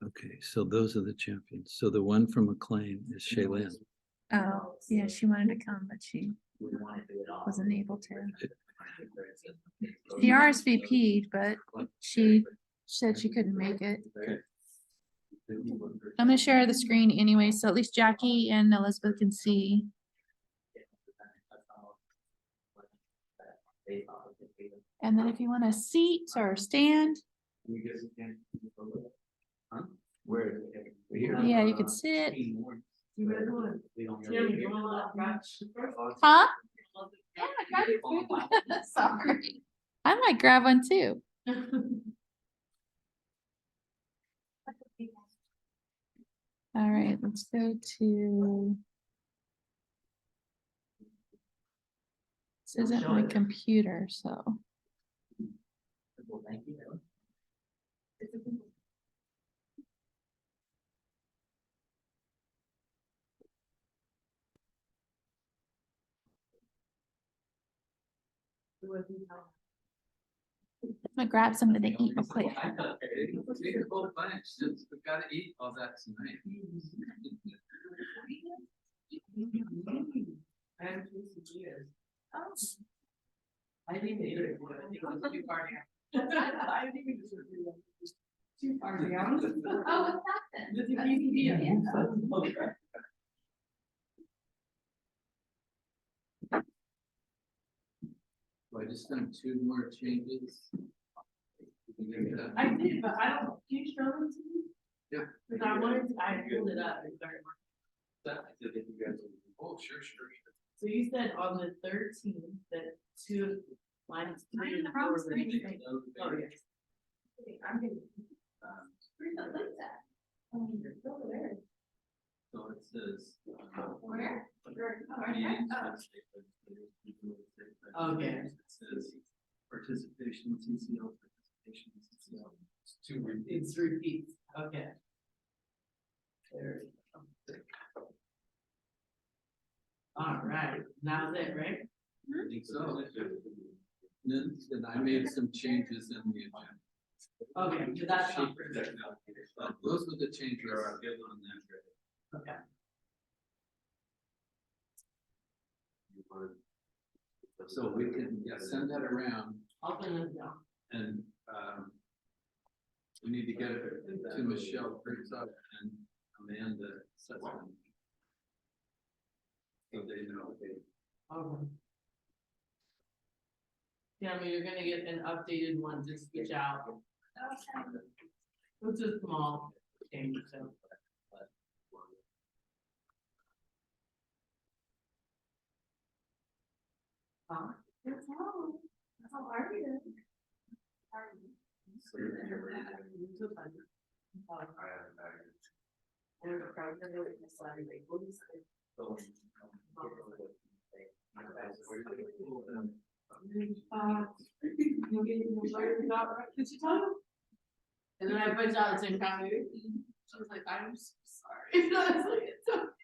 Okay, so those are the champions. So the one from McLean is Shaylin. oh, yeah, she wanted to come, but she wasn't able to. She RSVP'd, but she said she couldn't make it. Okay. I'm gonna share the screen anyway, so at least Jackie and Elizabeth can see. And then if you want a seat or stand, Huh? Where? yeah, you could sit. Tim, you want Huh? Yeah, grab your food. Sorry. I might grab one too. All right, let's go to. This isn't my computer, so. I'm gonna grab something to eat real quick. Take a whole bunch, just, we gotta eat all that tonight. I haven't tasted yours. I didn't eat it. I think it was too party. I think it was too party. Oh, what's that then? This is quesadilla. So I just done two more changes. I did, but I don't, can you show them to me? Yeah. Cause I wanted to, I pulled it up and started working. Oh, sure, sure. So you said on the 13th that two minus Am I three in and the wrong four. were- screen? Oh, yes. I'm getting. Where's the link at? Oh, it's over there. So it says. Where? Okay. It says participation, TCO, participation, TCO. It's two repeats. It's repeats, okay. There. we go. All right, now is it, right? I think so. Then I made some changes in the agenda. Okay, so that's not. Those were the changes on that. Okay. So we can, yeah, send that around I'll send this down. and, we need to get it to Michelle Briggs up and Amanda Sutton. So they know. Okay. Yeah, I mean, you're gonna get an updated one to switch out. It's a small change, so. How are you? And then I put out the same time. I'm so sorry. I was like, it's okay.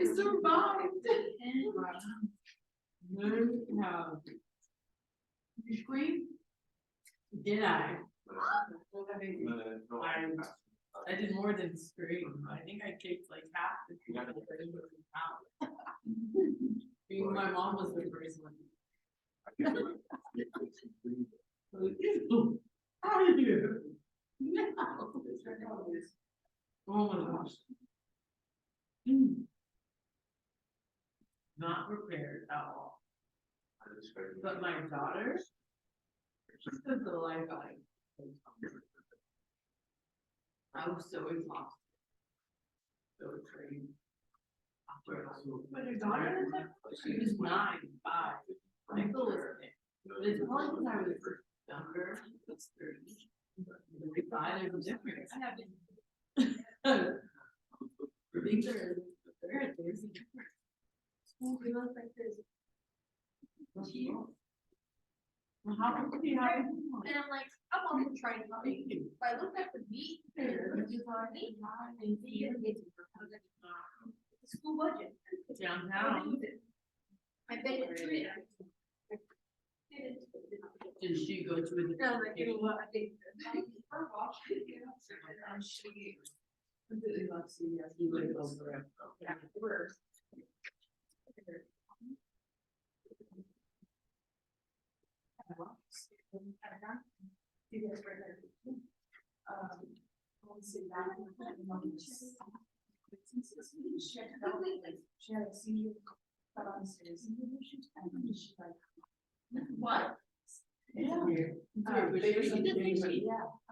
I survived. No. You scream? Did I? I did more than scream. I think I kicked like half the people that were out. My mom was the first one. How are you? No. Oh my gosh. Not prepared at all. But my daughter, she's the life I was so exhausted. So trained. But her daughter is like, she was 9, 5. Michael was 10. But it's only because I was younger, it's 30. There's a difference. Things are, there's a difference. He looks like this. How could he have? And I'm like, I'm also trying to make it. If I look at the meat, it's the school budget. Downtown. I bet it's free. Did she go to a? No, like, you know what, I think. She completely loves you, yes, you would go for it. Yeah, we're. You guys right there. Let's see that. She had a senior cut on stairs. And she's like, what? Yeah. Yeah.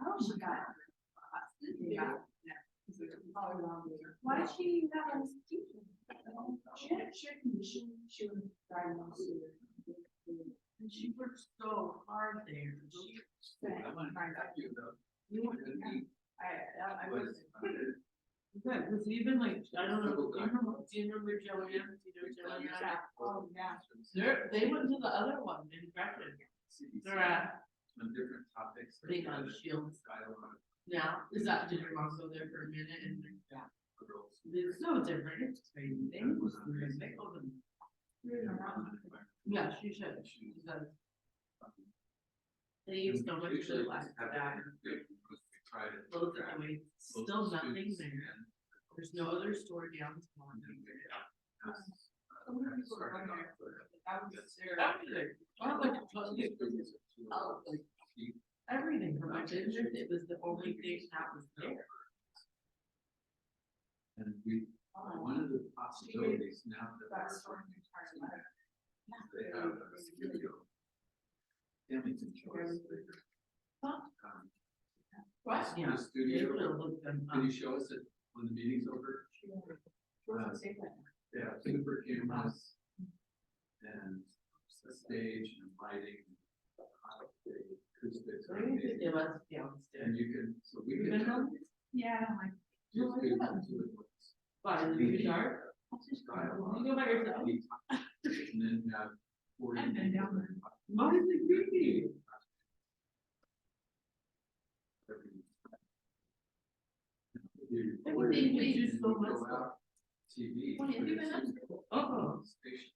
Oh, she got. Yeah. Why did she have a teaching? She had a condition, she was diagnosed with. And she worked so hard there. She spent. I was. Good, because even like, I don't know, do you remember Joanne? Do you know Joanne? Oh, yeah. They went to the other one in Grafton. They're at. On different topics. They got shields. Now, did your mom go there for a minute and? Yeah. It's so different, it's crazy. They was they call them. Yeah, she should, she does. They use so much to like that. Both ways, still nothing there. There's no other store downtown. Everything for my business, it was the only thing that was there. And one of the possibilities now that they have a studio. Hamilton Choice. What? Yeah. The studio, can you show us it when the meeting's over? Yeah, super cameras and the stage and lighting. Acoustics. And you can, so we can. Yeah, I don't like. Just get into it. Why, is it dark? You go by yourself? And then have 40. I've been down there. Why is it creepy? Everything is just so much stuff. TV. What have you been up to? Oh, Station.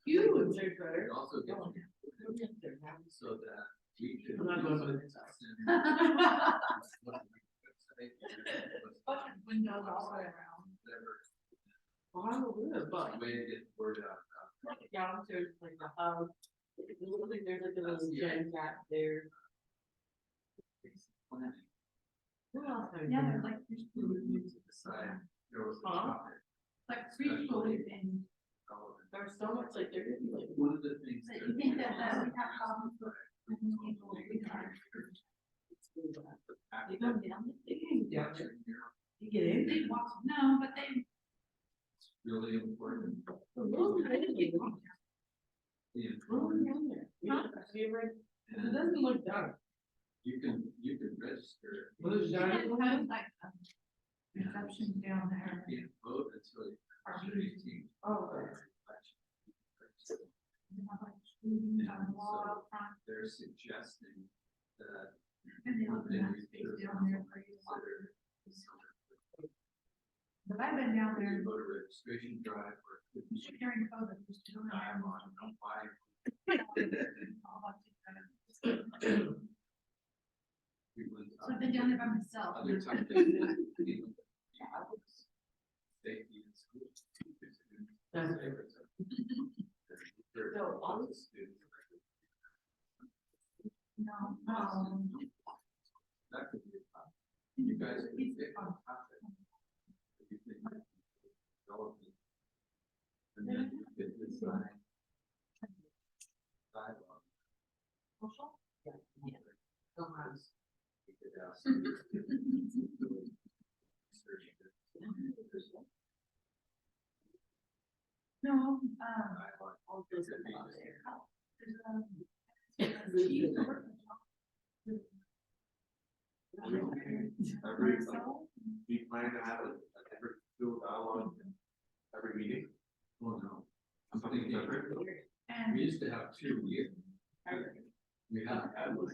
huge. It also gets so that we can. I'm not going to use it. Windows all the way around. Wow, but. Way to get word out. Downstairs, like the house. It looks like there's like a little gen cat there. What else have you Yeah, done? there's like, like free food and. There's so much like there could be like. One of the things. But you think that we have problems with. People, we are. They come down, they can't get down there. You get in. They walk, no, but they. Really important. Really, I didn't get down there. Yeah. Really down there. Yeah, favorite. It doesn't look dark. You can register. Well, it's They dark. have like, reception down there. You can't vote until you're 18. Oh, They have like screens on the wall out front. They're suggesting that. And they open that maybe space there's down there also for you to walk. consider I've been down there You go to registration drive or. during COVID, just doing Time on, don't buy. So I've been down there by myself. Other times they will, safety in school. So all the students. No, That could be a problem. You guys can get on top of it. If you think development. And then you get design. Dialogue. You could ask. no, Dialogue. all those Could be are just- there. We plan to have a different school dialogue every meeting. Oh, no. I'm Something thinking, different. and we used to have 2 years. We haven't had one.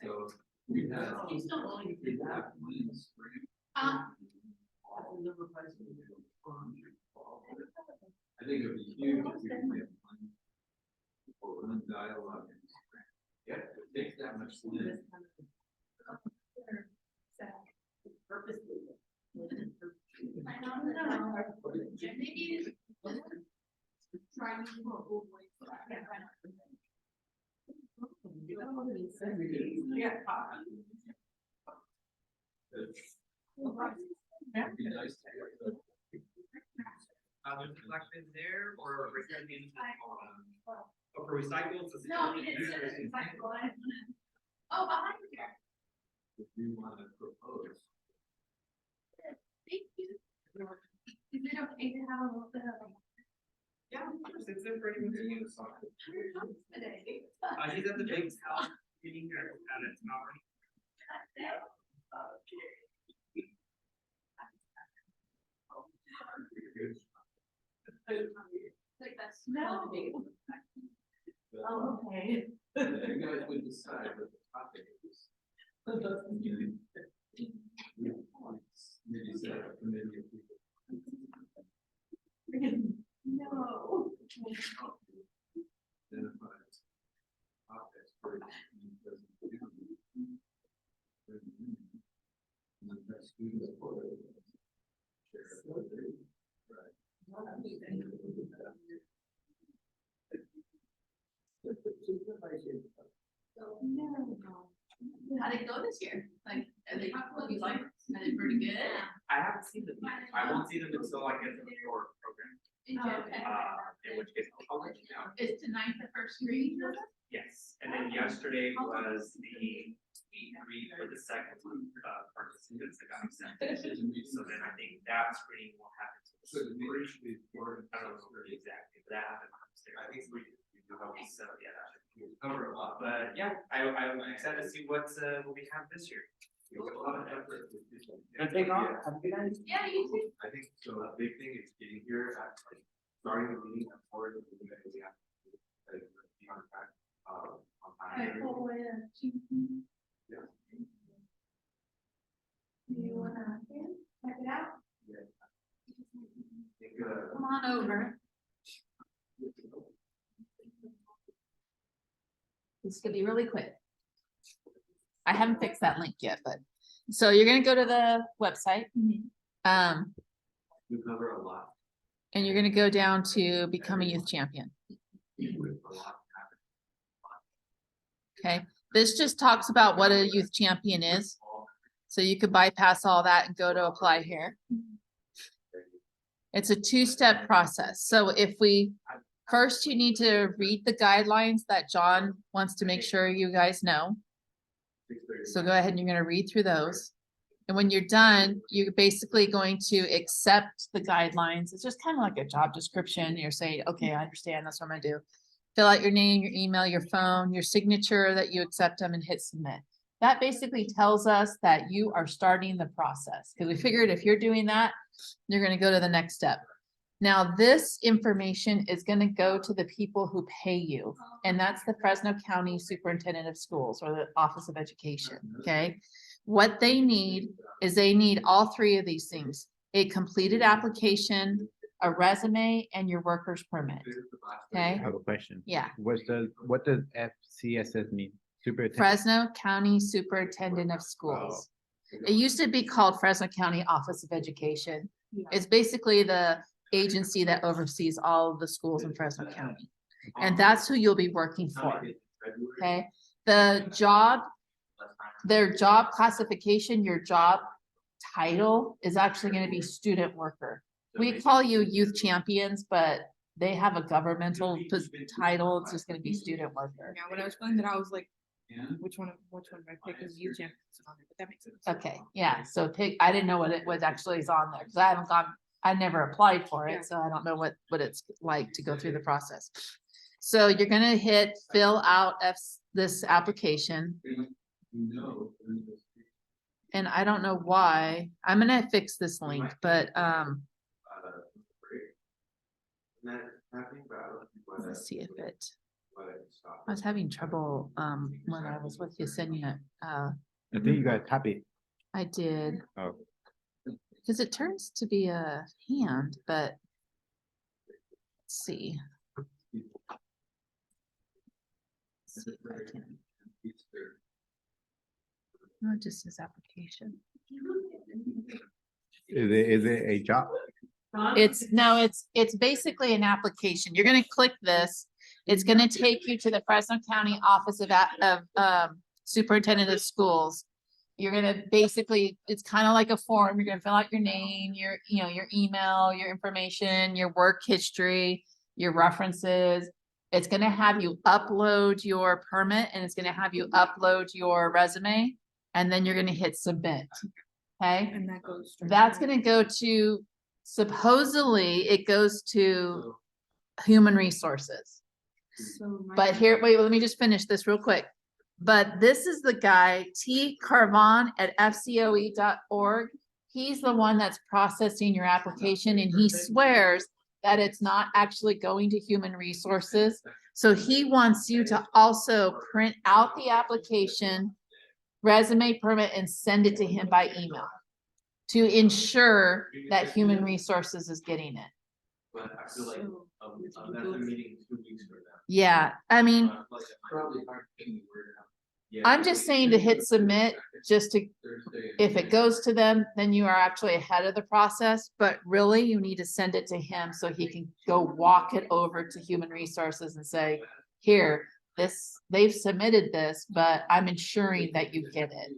So we had. You still only We did that. have one in the spring. That's a number of places we do. I think it would be huge if we could get one. Or one dialogue. in the spring. Yeah, it takes that much time. This kind of- Purposely. I don't know. Maybe trying to move away from that. Yeah. It'd be nice to hear the- There's collections there or recycling? Oh, for recycles? No, he didn't say that. It's like, well, I didn't wanna- Oh, behind here. If you want to propose. Thank you. Is it okay to have a little bit of? Yeah, of course, it's there for anyone to use. Today. He's at the big house meeting here at its power. Like that's. No. Oh, okay. You guys would decide what the topic is. Maybe set up a committee of people. No. Identify topics for each presentation. And then have students for it. Share what they- right. how'd it go this year? Like, are they, what you like, are they pretty good? I haven't seen them yet. I won't see them until I get to the core program. Okay. In which case, I'll let you know. Is tonight the first read? Yes, and then yesterday was the read for the second participants that got accepted. So then I think that screening will happen. So the meeting should be for. I don't know really exactly, but that happened. I think we do have a So, yeah, that should Cover a lot. But yeah, I'm excited to see what we have this year. A lot of effort with people. Gonna take off. Have a good night. Yeah, you too. I think so. A big thing is getting here at like, starting the meeting at 4 in the morning, we have to like, be on track, on time. Yeah. You wanna check it out? Yeah. I think, Come on over. This could be really quick. I haven't fixed that link yet, but, so you're gonna go to the website. we cover a lot. And you're gonna go down to become a youth champion. With a lot happening. Okay, this just talks about what a youth champion is. So you could bypass all that and go to apply here. It's a 2-step process. So if we, first you need to read the guidelines that John wants to make sure you guys know. 6:30. So go ahead and you're gonna read through those. And when you're done, you're basically going to accept the guidelines. It's just kind of like a job description. You're saying, okay, I understand, that's what I'm gonna do. Fill out your name, your email, your phone, your signature that you accept them and hit submit. That basically tells us that you are starting the process. Because we figured if you're doing that, you're gonna go to the next step. Now, this information is gonna go to the people who pay you, and that's the Fresno County Superintendent of Schools or the Office of Education, okay? What they need is they need all three of these things: a completed application, a resume, and your worker's permit. I Okay, have a question. yeah. What does FCSS mean? Superintendent? Fresno County Superintendent of Schools. It used to be called Fresno County Office of Education. It's basically the agency that oversees all of the schools in Fresno County. And that's who you'll be working for, okay? Their job classification, your job title is actually gonna be student worker. We call you youth champions, but they have a governmental title, it's just gonna be student worker. Yeah, when I was playing that, I was like, which one do I pick? Because you champions on it, but that makes sense. Okay, yeah, so I didn't know what it was actually is on there, because I never applied for Yeah. it, so I don't know what it's like to go through the process. So you're gonna hit fill out this application. And I don't know why, I'm gonna fix this link, but, let's see if it. I was having trouble, when I was with Yesenia, I think you got a copy. I did. Oh. Cause it turns to be a hand, but. Let's see. Let's see if I can. No, it just says application. Is it a job? It's basically an application. You're gonna click this. It's gonna take you to the Fresno County Office of Superintendent of Schools. You're gonna basically, it's kind of like a form. You're gonna fill out your name, your email, your information, your work history, your references. It's gonna have you upload your permit and it's gonna have you upload your resume, and then you're gonna hit submit. Okay? And that goes. straight That's to- gonna go to, supposedly it goes to human resources. So my- But here, wait, let me just finish this real quick. But this is the guy, T Carvon at fcoe.org. He's the one that's processing your application, and he swears that it's not actually going to human resources. So he wants you to also print out the application, resume, permit, and send it to him by email to ensure that human resources is getting it. But I feel like, that's a meeting 2 weeks from now. Yeah, I mean, Probably hard to get the word out. Yeah. I'm just saying to hit submit, just to, Thursday. if it goes to them, then you are actually ahead of the process, but really you need to send it to him so he can go walk it over to human resources and say, here, they've submitted this, but I'm ensuring that you get it.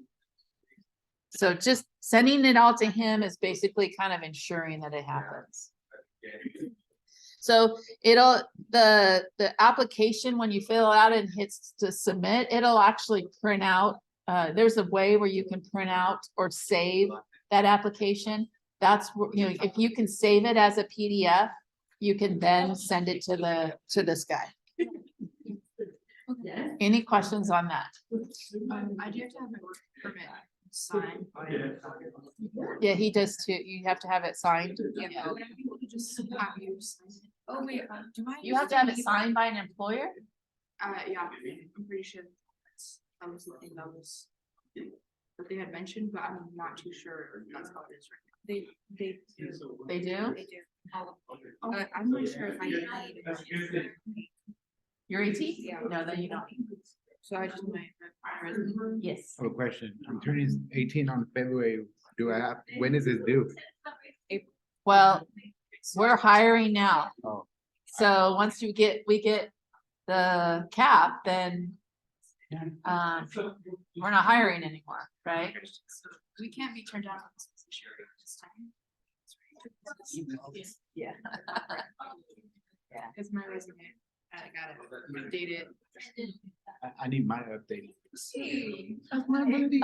So just sending it all to him is basically kind of ensuring that it happens. So the application, when you fill it out and hits to submit, it'll actually print out. There's a way where you can print out or save that application. That's, if you can save it as a PDF, you can then send it to this guy. Any questions on that? I do have to have my work permit signed. Yeah, he does too. You have to have it signed. Yeah, but I think we could just have you sign it. Oh, wait, do I? You have to have it signed by an employer? Yeah, I'm pretty sure that was the thing that they had mentioned, but I'm not too sure if that's how it is right now. They They do? They do. I'm not sure if I need. You're 18? Yeah. No, then you don't. So I just my resume. Yes. I have a question. I'm turning 18 on February. When is this due? Well, we're hiring now. Oh. So once we get the cap, then we're not hiring anymore, right? We can't be turned down on this position this time. Yeah. Because my resume, I got it updated. I need my update.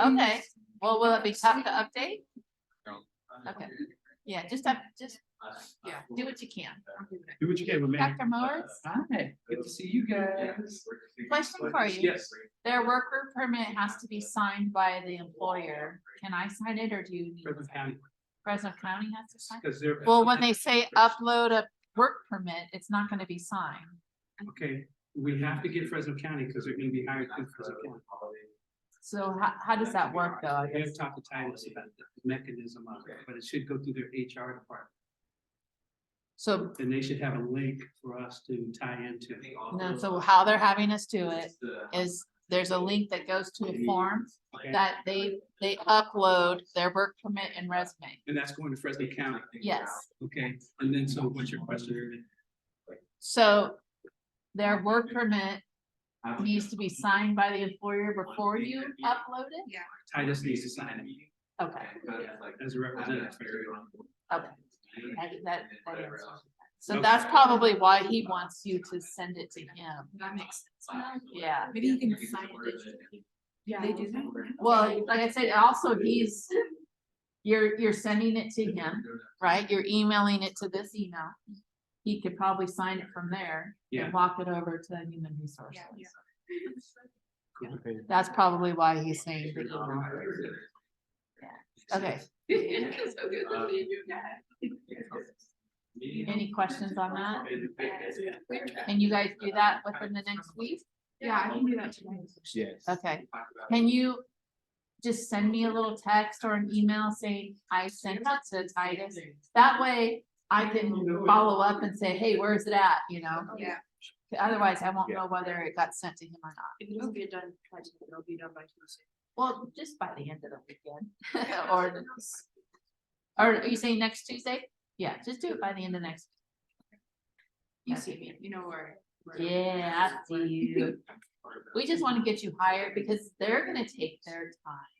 Okay, well, will it be tough to update? Okay, yeah, just do what you can. Do what you can with me. Dr. Mowers, Hi, good to see you guys. question for you. Yes. Their worker permit has to be signed by the employer. Can I sign it or do you need? Fresno County, Fresno County has to sign? because they're. Well, when they say upload a work permit, it's not gonna be signed. Okay, we have to get Fresno County because they're gonna be hired through Fresno County. So how does that work though? I We have guess? talked to Titus about the mechanism of it, but it should go through their HR department. So, And they should have a link for us to tie into. no, so how they're having us do it is there's a link that goes to a form Okay. that they upload their work permit and resume. And that's going to Fresno County. Yes. Okay, and then so what's your question? So their work permit needs to be signed by the employer before you upload it? Yeah. Titus needs to sign it Okay, as a representative. okay. That answers it. So that's probably why he wants you to send it to him. That makes sense. Yeah. Maybe you can sign it digitally. Yeah. They do that. Well, like I said, also you're sending it to him, right? You're emailing it to this email. He could probably sign it from there Yeah. and walk it over to human resources. Okay. That's probably why he's saying the email. Yeah, okay. Any questions on that? Can you guys do that within the next week? Yeah, I can do that tonight. Yes. Okay, can you just send me a little text or an email saying I sent it to Titus? That way I can follow up and say, hey, where's it at, you know? Yeah. Otherwise, I won't know whether it got sent to him or not. If it doesn't get done, it'll be done by Tuesday. Well, just by the end of the weekend, or are you saying next Tuesday? Yeah, just do it by the end of next. You see me, you know where. Yeah, I see you. We just want to get you hired because they're gonna take their time.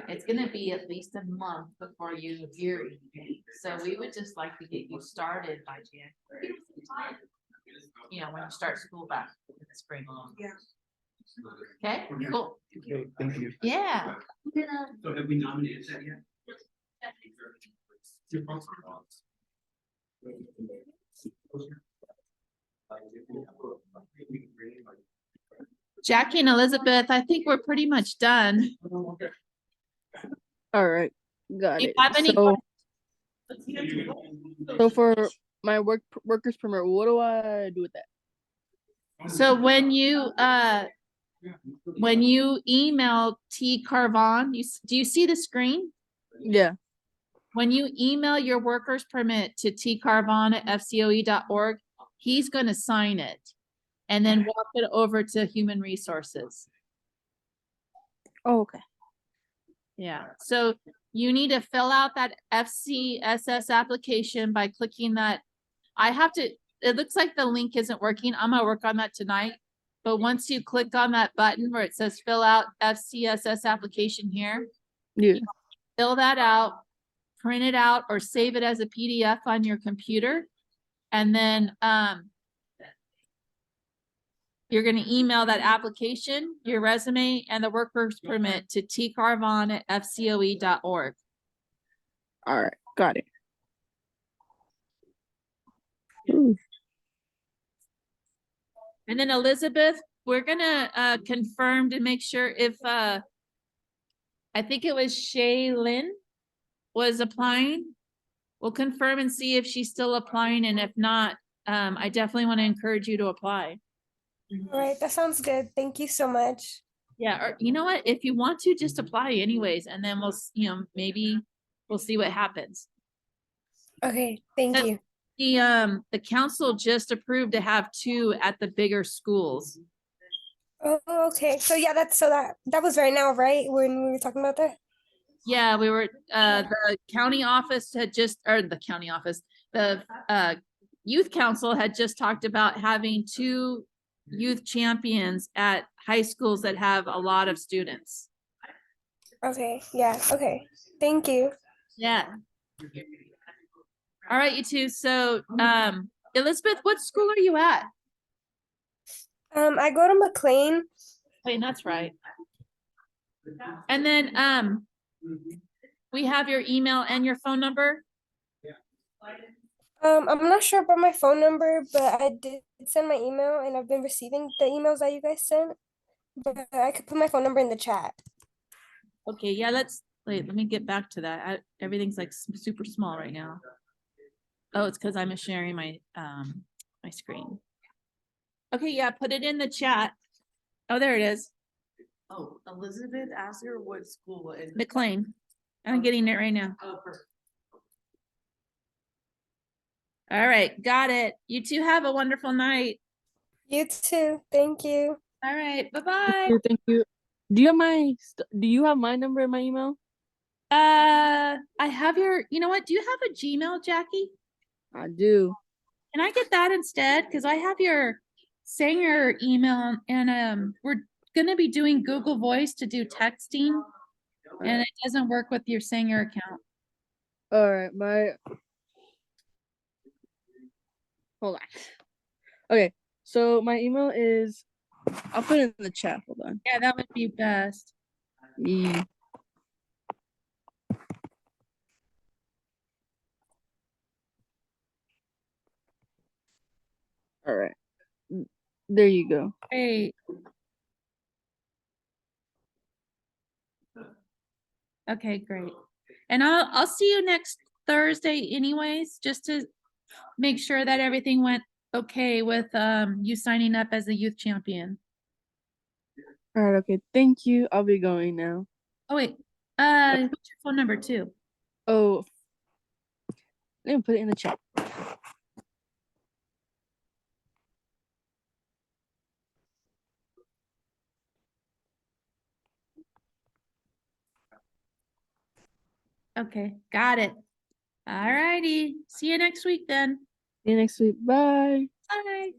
It's gonna be at least a month before you hear anything. So we would just like to get you started by January. You know, when you start school back in the spring. Yeah. Okay, cool. Okay, thank you. Yeah. So have we nominated that yet? Jackie and Elizabeth, I think we're pretty much done. All right, got Do you it. have any So for my workers permit, what do I do with that? So when you email T Carvon, do you see the screen? Yeah. When you email your workers permit to tcarvon@fcoe.org, he's gonna sign it and then walk it over to human resources. Oh, okay. Yeah, so you need to fill out that FCSS application by clicking that. It looks like the link isn't working. I'm gonna work on that tonight. But once you click on that button where it says fill out FCSS application here, Yeah. fill that out, print it out or save it as a PDF on your computer. And then you're gonna email that application, your resume and the workers permit to tcarvon@fcoe.org. All right, got it. Ooh. And then Elizabeth, we're gonna confirm to make sure if I think it was Shaylin was applying. We'll confirm and see if she's still applying, and if not, I definitely want to encourage you to apply. All right, that sounds good. Thank you so much. Yeah, or you know what? If you want to, just apply anyways, and then maybe we'll see what happens. Okay, thank That- you. The council just approved to have 2 at the bigger schools. Oh, okay. So yeah, that was right now, right? When we were talking about that? Yeah, we were, the county office had just, or the county office, the youth council had just talked about having 2 youth champions at high schools that have a lot of students. Okay, yeah, okay. Thank you. Yeah. All right, you two. So, Elizabeth, what school are you at? I go to McLean. Wait, that's right. And then, we have your email and your phone number. I'm not sure about my phone number, but I did send my email and I've been receiving the emails that you guys sent. But I could put my phone number in the chat. Okay, yeah, let me get back to that. Everything's like super small right now. Oh, it's because I'm sharing my my screen. Okay, yeah, put it in the chat. Oh, there it is. Oh, Elizabeth asked her what school and. McLean. I'm getting it right now. Oh, perfect. All right, got it. You two have a wonderful night. You too. Thank you. All right, bye-bye. Thank you. Do you have my number in my email? I have your, you know what? Do you have a Gmail, Jackie? I do. Can I get that instead? Because I have your Sanger email and we're gonna be doing Google Voice to do texting. And it doesn't work with your Sanger account. All right, hold on. Okay, so my email is, I'll put it in the chat. Hold on. Yeah, that would be best. Yeah. All right. There you go. Great. Okay, great. And I'll see you next Thursday anyways, just to make sure that everything went okay with you signing up as a youth champion. All right, okay. Thank you. I'll be going now. Oh wait, what's your phone number too? Oh, let me put it in the chat. Okay, got it. All righty. See you next week then. See you next week. Bye. Bye.